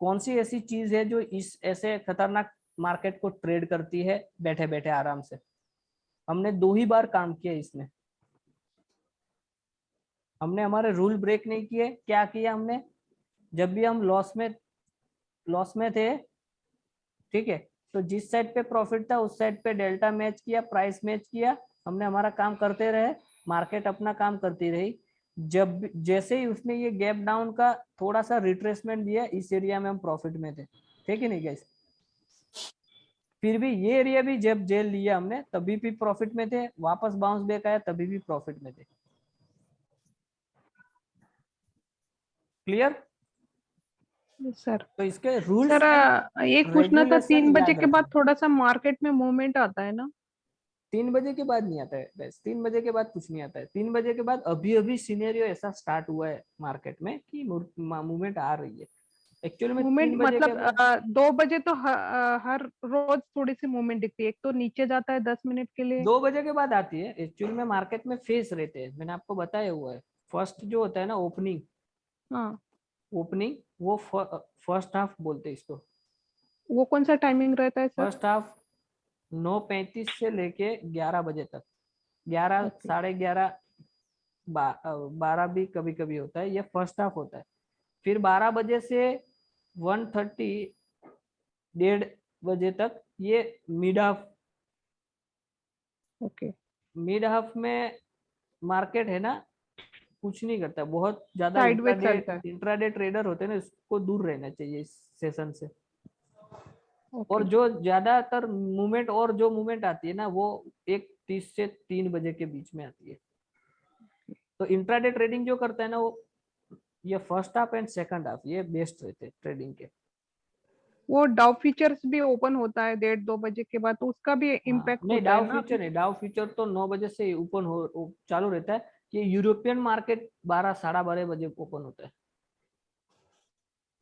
कौन सी ऐसी चीज है जो इस ऐसे खतरनाक मार्केट को ट्रेड करती है बैठे बैठे आराम से। हमने 2 ही बार काम किया इसमें, हमने हमारे रूल ब्रेक नहीं किए। क्या किया हमने, जब भी हम लॉस में थे, ठीक है, तो जिस साइड पे प्रॉफिट था उस साइड पे डेल्टा मैच किया, प्राइस मैच किया, हमने हमारा काम करते रहे, मार्केट अपना काम करती रही। जब जैसे ही उसने ये गैप डाउन का थोड़ा सा रिट्रेसमेंट दिया, इस एरिया में हम प्रॉफिट में थे, ठीक है नहीं गाइस। फिर भी ये एरिया भी जब जेल लिया हमने तभी भी प्रॉफिट में थे, वापस बाउंस बैक आया तभी भी प्रॉफिट में थे। क्लियर? सर तो इसके रूल्स सर एक पूछना था, रेगुलेशन 3 बजे याद के बाद रखना। थोड़ा सा मार्केट में मूवमेंट आता है ना? 3 बजे के बाद नहीं आता है बस, 3 बजे के बाद कुछ नहीं आता है। 3 बजे के बाद अभी सिनेरियो ऐसा स्टार्ट हुआ है मार्केट में कि मूवमेंट आ रही है एक्चुअली में। मूवमेंट 3 बजे के मतलब बाद 2 बजे तो हर रोज थोड़ी सी मूवमेंट दिखती है, एक तो नीचे जाता है 10 मिनट के लिए। 2 बजे के बाद आती है एक्चुअली में। मार्केट में फेस रहते हैं, मैंने आपको बताया हुआ है। फर्स्ट जो होता है ना ओपनिंग, हाँ, वो फर्स्ट हाफ बोलते हैं इसको। वो कौन सा टाइमिंग रहता है सर? फर्स्ट हाफ 9:35 से लेके 11 बजे तक, 11 ओके, साढ़े 11 12 भी कभी कभी होता है, ये फर्स्ट हाफ होता है। फिर 12 बजे से 1:30 1:30 तक ये mid half. Okay, mid half में मार्केट है ना कुछ नहीं करता, बहुत ज्यादा साइडवेज चलता है। इंट्राडे ट्रेडर होते हैं ना, इसको दूर रहना चाहिए इस सेशन से। ओके, और जो ज्यादातर मूवमेंट और जो मूवमेंट आती है ना वो 1:30 से 3 बजे के बीच में आती है। तो इंट्राडे ट्रेडिंग जो करता है ना वो ये first half and second half ये बेस्ट रहते हैं ट्रेडिंग के। वो डाउ फ्यूचर्स भी ओपन होता है 1:30-2 बजे के बाद, तो उसका भी इम्पैक्ट नहीं होता है डाउ ना? फ्यूचर नहीं, डाउ फ्यूचर तो 9 बजे से ओपन चालू रहता है। ये यूरोपियन मार्केट 12 साढ़े 12 बजे ओपन होता है,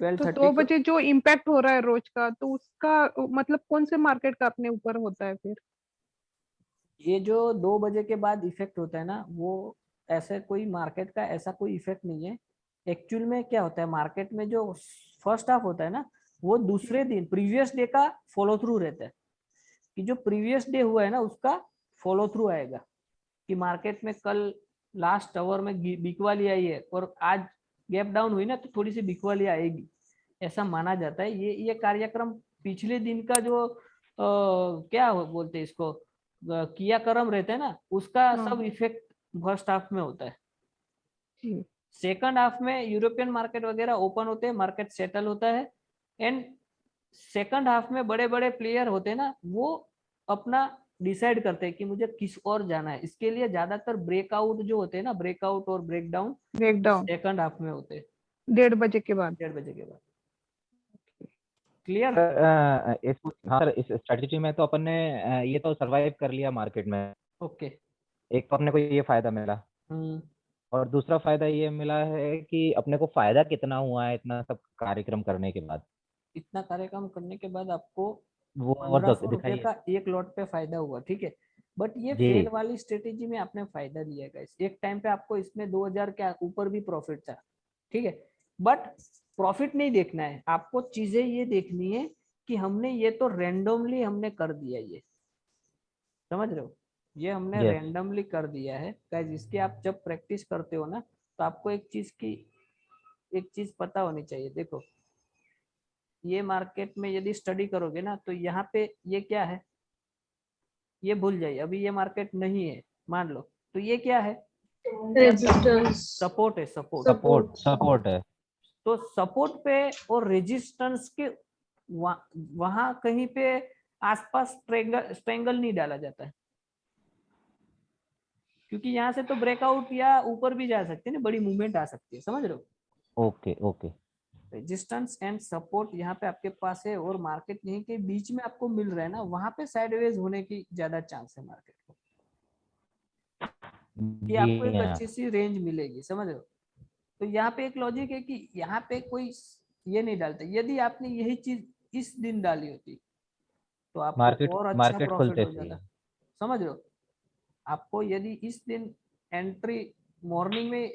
तो 12:30 2 को। बजे जो इम्पैक्ट हो रहा है रोज का, तो उसका मतलब कौन से मार्केट का अपने ऊपर होता है फिर? ये जो 2 बजे के बाद इफेक्ट होता है ना वो ऐसे कोई मार्केट का ऐसा कोई इफेक्ट नहीं है। एक्चुअल में क्या होता है मार्केट में जो फर्स्ट हाफ होता है ना वो दूसरे दिन प्रीवियस डे का फॉलो थ्रू रहता है, कि जो प्रीवियस डे हुआ है ना उसका फॉलो थ्रू आएगा, कि मार्केट में कल लास्ट आवर में बिकवाली आई है और आज गैप डाउन हुई ना तो थोड़ी सी बिकवाली आएगी, ऐसा माना जाता है। ये कार्यक्रम पिछले दिन का जो क्या बोलते हैं इसको क्रियाक्रम रहता है ना उसका हाँ सब इफेक्ट फर्स्ट हाफ में होता है। जी, सेकंड हाफ में यूरोपियन मार्केट वगैरह ओपन होते हैं, मार्केट सेटल होता है। एंड सेकंड हाफ में बड़े बड़े प्लेयर होते हैं ना वो अपना डिसाइड करते हैं कि मुझे किस और जाना है। इसके लिए ज्यादातर ब्रेकआउट जो होते हैं ना, ब्रेकआउट और ब्रेकडाउन ब्रेकडाउन सेकंड हाफ में होते हैं 1:30 बजे के बाद। 1:30 बजे के बाद। क्लियर? सर हाँ सर, इस स्ट्रेटजी में तो अपन ने ये तो सरवाइव कर लिया मार्केट में। ओके। एक तो अपने को ये फायदा मिला, और दूसरा फायदा ये मिला है कि अपने को फायदा कितना हुआ है इतना सब कार्यक्रम करने के बाद। इतना कार्यक्रम करने के बाद आपको वो और 1500 रुपए दिखाइए का एक लॉट पे फायदा हुआ, ठीक है। बट ये जी। फेल वाली स्ट्रेटेजी में आपने फायदा लिया गाइस। एक टाइम पे आपको इसमें 2000 के ऊपर भी प्रॉफिट था, ठीक है। बट प्रॉफिट नहीं देखना है आपको, चीजें ये देखनी है कि हमने ये तो रैंडमली हमने कर दिया, ये समझ रहे हो, ये हमने यस रैंडमली कर दिया है गाइस। इसकी आप जब प्रैक्टिस करते हो ना तो आपको एक चीज पता होनी चाहिए। देखो ये मार्केट में यदि स्टडी करोगे ना तो यहाँ पे ये क्या है, ये भूल जाइए, अभी ये मार्केट नहीं है मान लो, तो ये क्या है, रेजिस्टेंस, सपोर्ट है, सपोर्ट। सपोर्ट है। तो सपोर्ट पे और रेजिस्टेंस के वहां कहीं पे आसपास स्ट्रेंगल नहीं डाला जाता है, क्योंकि यहाँ से तो ब्रेकआउट या ऊपर भी जा सकते हैं ना, बड़ी मूवमेंट आ सकती है, समझ रहे हो। Okay okay. Resistance and support यहाँ पे आपके पास है और मार्केट यहीं के बीच में आपको मिल रहा है ना, वहां पे साइडवेज होने की ज्यादा चांस है मार्केट को, कि आपको एक जी हाँ। अच्छी सी रेंज मिलेगी, समझ रहे हो। तो यहाँ पे एक लॉजिक है कि यहाँ पे कोई ये नहीं डालता। यदि आपने यही चीज इस दिन डाली होती तो आपको और अच्छा मार्केट प्रॉफिट खुलते हो सही जाता। है। समझ रहे हो। आपको यदि इस दिन एंट्री मॉर्निंग में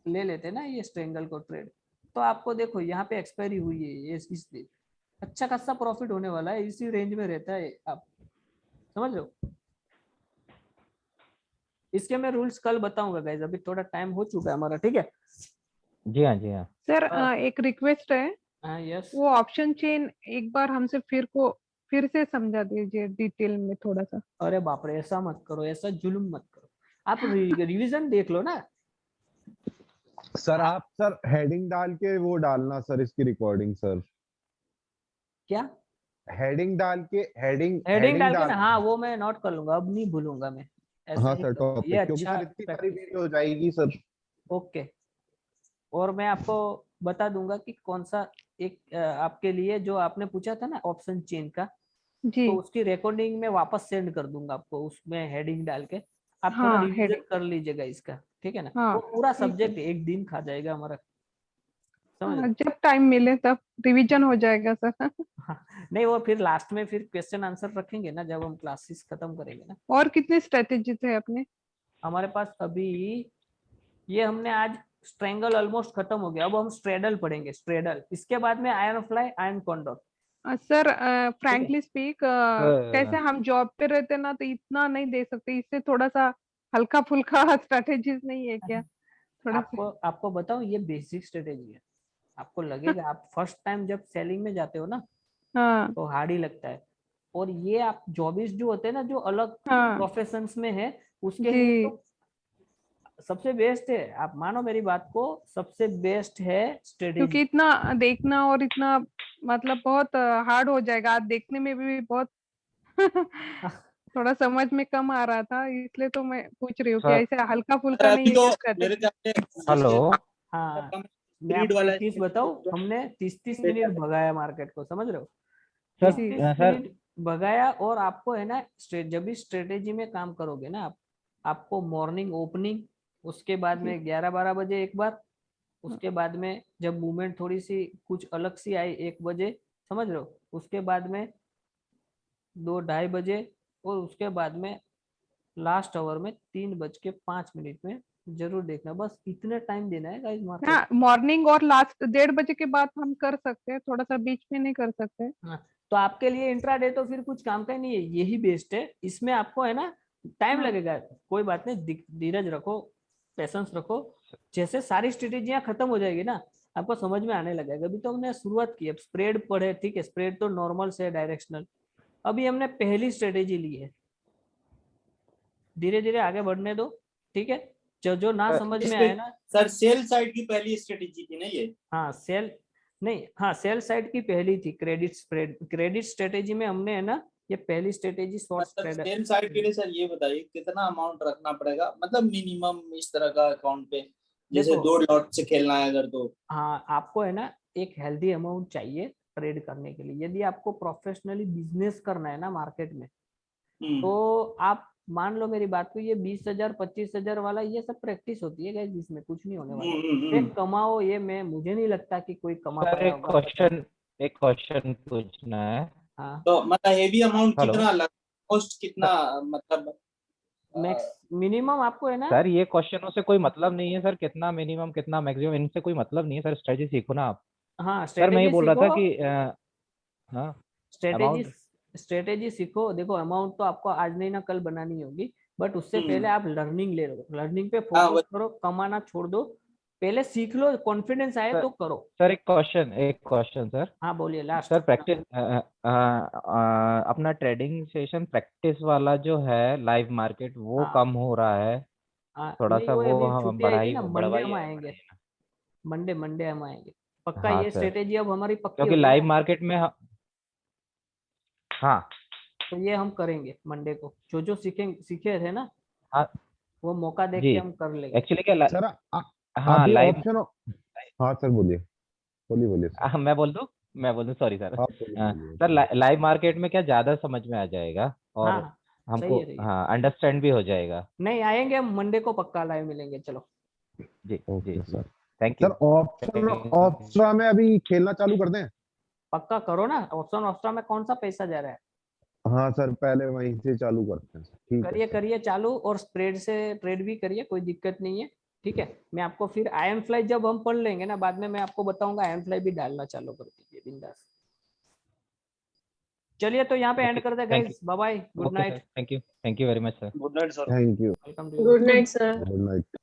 ले लेते ना ये स्ट्रेंगल को ट्रेड, तो आपको देखो यहाँ पे एक्सपायरी हुई है ये इस दिन, अच्छा खासा प्रॉफिट होने वाला है, इसी रेंज में रहता है, आप समझ रहे हो। इसके मैं रूल्स कल बताऊंगा गाइस, अभी थोड़ा टाइम हो चुका है हमारा, ठीक है। जी हाँ, जी हाँ। सर हाँ। एक रिक्वेस्ट है, हाँ यस, वो ऑप्शन चेन एक बार हमसे फिर से समझा दीजिए डिटेल में थोड़ा सा। अरे बाप रे, ऐसा मत करो, ऐसा जुल्म मत करो, आप रिवीजन देख लो ना। सर आप सर हेडिंग डाल के वो डालना सर इसकी रिकॉर्डिंग सर, क्या हेडिंग डाल के हेडिंग हेडिंग डाल के ना, डाल। हाँ वो मैं नोट कर लूंगा, अब नहीं भूलूंगा मैं, ऐसा हाँ नहीं सर करूंगा। ये टॉपिक, क्योंकि अच्छा सर इतनी सारी practice है। वीडियो हो जाएगी सर। ओके, और मैं आपको बता दूंगा कि कौन सा एक आपके लिए जो आपने पूछा था ना ऑप्शन चेन का, जी तो उसकी रिकॉर्डिंग में वापस सेंड कर दूंगा आपको, उसमें हेडिंग डाल के आप थोड़ा हाँ रिवीजन हेडिंग, कर लीजिएगा इसका, ठीक है ना। हाँ वो पूरा ठीक है। सब्जेक्ट एक दिन खा जाएगा हमारा, समझ हाँ, रहे जब टाइम मिले तब रिवीजन हो जाएगा सर। हो? नहीं, वो फिर लास्ट में फिर क्वेश्चन आंसर रखेंगे ना जब हम क्लासेस खत्म करेंगे ना। और कितने स्ट्रेटेजी थे अपने? हमारे पास अभी ये हमने आज स्ट्रेंगल ऑलमोस्ट खत्म हो गया, अब हम स्ट्रेडल पढ़ेंगे, स्ट्रेडल, इसके बाद में iron fly, iron condor. Sir frankly speak, कैसे सर हम जॉब पे रहते ना तो इतना नहीं दे सकते, इससे थोड़ा सा हल्का फुल्का स्ट्रेटेजीज नहीं है क्या थोड़ा सा? आपको आपको बताऊं, ये बेसिक स्ट्रेटेजी है, आपको लगेगा आप फर्स्ट टाइम जब सेलिंग में जाते हो ना हाँ तो हार्ड ही लगता है, और ये आप जॉबिस्ट जो होते हैं ना, जो अलग हाँ प्रोफेशंस में है, उसके लिए जी, तो सबसे बेस्ट है, आप मानो मेरी बात को, सबसे बेस्ट है स्ट्रेटेजी। क्योंकि इतना देखना और इतना मतलब बहुत हार्ड हो जाएगा, आज देखने में भी बहुत थोड़ा समझ में कम आ रहा था, इसलिए तो मैं पूछ रही हूँ कि ऐसे हल्का सर फुल्का अभी नहीं तो है मेरे स्ट्रेटेजी। ख्याल से हेलो। जिससे हाँ, कम मैं स्पीड आपको वाला एक चीज बताऊं, हमने 30-30 मिनट भगाया मार्केट को, समझ रहे हो, सर 30-30 सर मिनट भगाया। और आपको है ना जब भी स्ट्रेटेजी में काम करोगे ना आप, आपको मॉर्निंग ओपनिंग, उसके बाद जी में 11-12 बजे एक बार, उसके बाद में जब मूवमेंट थोड़ी सी कुछ अलग सी आई 1 बजे, समझ रहे हो, उसके बाद में 2-2:30 बजे, और उसके बाद में लास्ट आवर में 3:05 में जरूर देखना, बस इतने टाइम देना है गाइस मार्केट। हाँ, मॉर्निंग और लास्ट 1:30 के बाद हम कर सकते हैं, थोड़ा सा बीच में नहीं कर सकते। हाँ, तो आपके लिए इंट्राडे तो फिर कुछ काम का ही नहीं है, यही बेस्ट है, इसमें आपको है ना टाइम हाँ लगेगा, कोई बात नहीं, धीरज रखो, पेशेंस रखो, जैसे सारी स्ट्रेटेजियां खत्म हो जाएगी ना, आपको समझ में आने लगेगा। अभी तो हमने शुरुआत की है, स्प्रेड पढ़े, ठीक है, स्प्रेड तो नॉर्मल से डायरेक्शनल, अभी हमने पहली स्ट्रेटेजी ली है, धीरे धीरे आगे बढ़ने दो, ठीक है। जो जो ना समझ में आए ना, सर सेल साइड की पहली स्ट्रेटेजी थी ना ये? हाँ सेल, नहीं हाँ सेल साइड की पहली थी, क्रेडिट स्प्रेड, क्रेडिट स्ट्रेटेजी में हमने है ना ये पहली स्ट्रेटेजी शॉर्ट मतलब स्प्रेड। सेल साइड के लिए सर ये बताइए कितना अमाउंट रखना पड़ेगा, मतलब मिनिमम इस तरह का अकाउंट पे, जैसे देखो 2 लॉट से खेलना है अगर तो? हाँ, आपको है ना एक हेल्दी अमाउंट चाहिए ट्रेड करने के लिए, यदि आपको प्रोफेशनली बिजनेस करना है ना मार्केट में, हम्म तो आप मान लो मेरी बात को, ये 20,000 25,000 वाला ये सब प्रैक्टिस होती है गाइस, इसमें कुछ नहीं होने वाला, ये हम्म। कमाओ, ये मैं मुझे नहीं लगता कि कोई कमा सर पाया होगा। एक क्वेश्चन पूछना है। हाँ, तो मतलब हेवी अमाउंट हेलो कितना लग, कॉस्ट कितना, मतलब मैक्स मिनिमम आपको है ना, सर, ये क्वेश्चनों से कोई मतलब नहीं है सर, कितना मिनिमम कितना मैक्सिमम, इनसे कोई मतलब नहीं है सर, स्ट्रेटेजी सीखो ना आप। हाँ सर मैं ये स्ट्रेटेजी बोल रहा सीखो, था कि हाँ, स्ट्रेटेजी अमाउंट। स्ट्रेटेजी सीखो, देखो अमाउंट तो आपको आज नहीं ना कल बनानी होगी, बट उससे पहले आप लर्निंग ले लो, लर्निंग पे हाँ फोकस करो, कमाना छोड़ दो, पहले सीख लो, कॉन्फिडेंस आए सर तो करो। सर एक क्वेश्चन सर। हाँ बोलिए लास्ट। सर प्रैक्टिस अपना ट्रेडिंग सेशन प्रैक्टिस वाला जो है लाइव मार्केट वो हाँ कम हो रहा है, हाँ, थोड़ा नहीं सा वो वो अभी हम छुट्टी आएगी ना, मंडे हम बढ़वाइए आएंगे, बढ़ाइए ना। मंडे मंडे हम आएंगे, पक्का हाँ ये सर, स्ट्रेटेजी अब हमारी पक्की क्योंकि हो गई लाइव ना, मार्केट में हाँ तो ये हम करेंगे मंडे को, जो जो सीखे थे ना, हाँ वो मौका देख जी, के हम कर लेंगे। एक्चुअली क्या सर हाँ आप ये लाइव। ऑप्शन, हाँ सर बोलिए, बोलिए बोलिए सर। मैं बोल दूं सॉरी सर। आप बोलिए बोलिए सर बोलिए। लाइव मार्केट में क्या ज़्यादा समझ में आ जाएगा, हाँ और हाँ, सही हमको है, सही है, हाँ अंडरस्टैंड भी हो जाएगा। नहीं आएंगे हम मंडे को, पक्का लाइव मिलेंगे, चलो। जी जी ओके जी, sir. Thank sir you. Option option में अभी खेलना चालू कर दें? पक्का करो ना, ऑप्शन ऑप्शन में कौन सा पैसा जा रहा है, हाँ सर, पहले वहीं से चालू करते हैं सर। ठीक है करिए सर। करिए चालू, और स्प्रेड से ट्रेड भी करिए, कोई दिक्कत नहीं है। ठीक है, मैं आपको फिर IM फ्लाई जब हम पढ़ लेंगे ना बाद में, मैं आपको बताऊंगा IM फ्लाई भी डालना चालू कर दीजिए बिंदास। चलिए तो यहाँ पे एंड कर दे thank guys, bye bye, good okay sir, night, thank you very much sir. Good night sir. Thank you. Welcome to Good night, sir. Good night.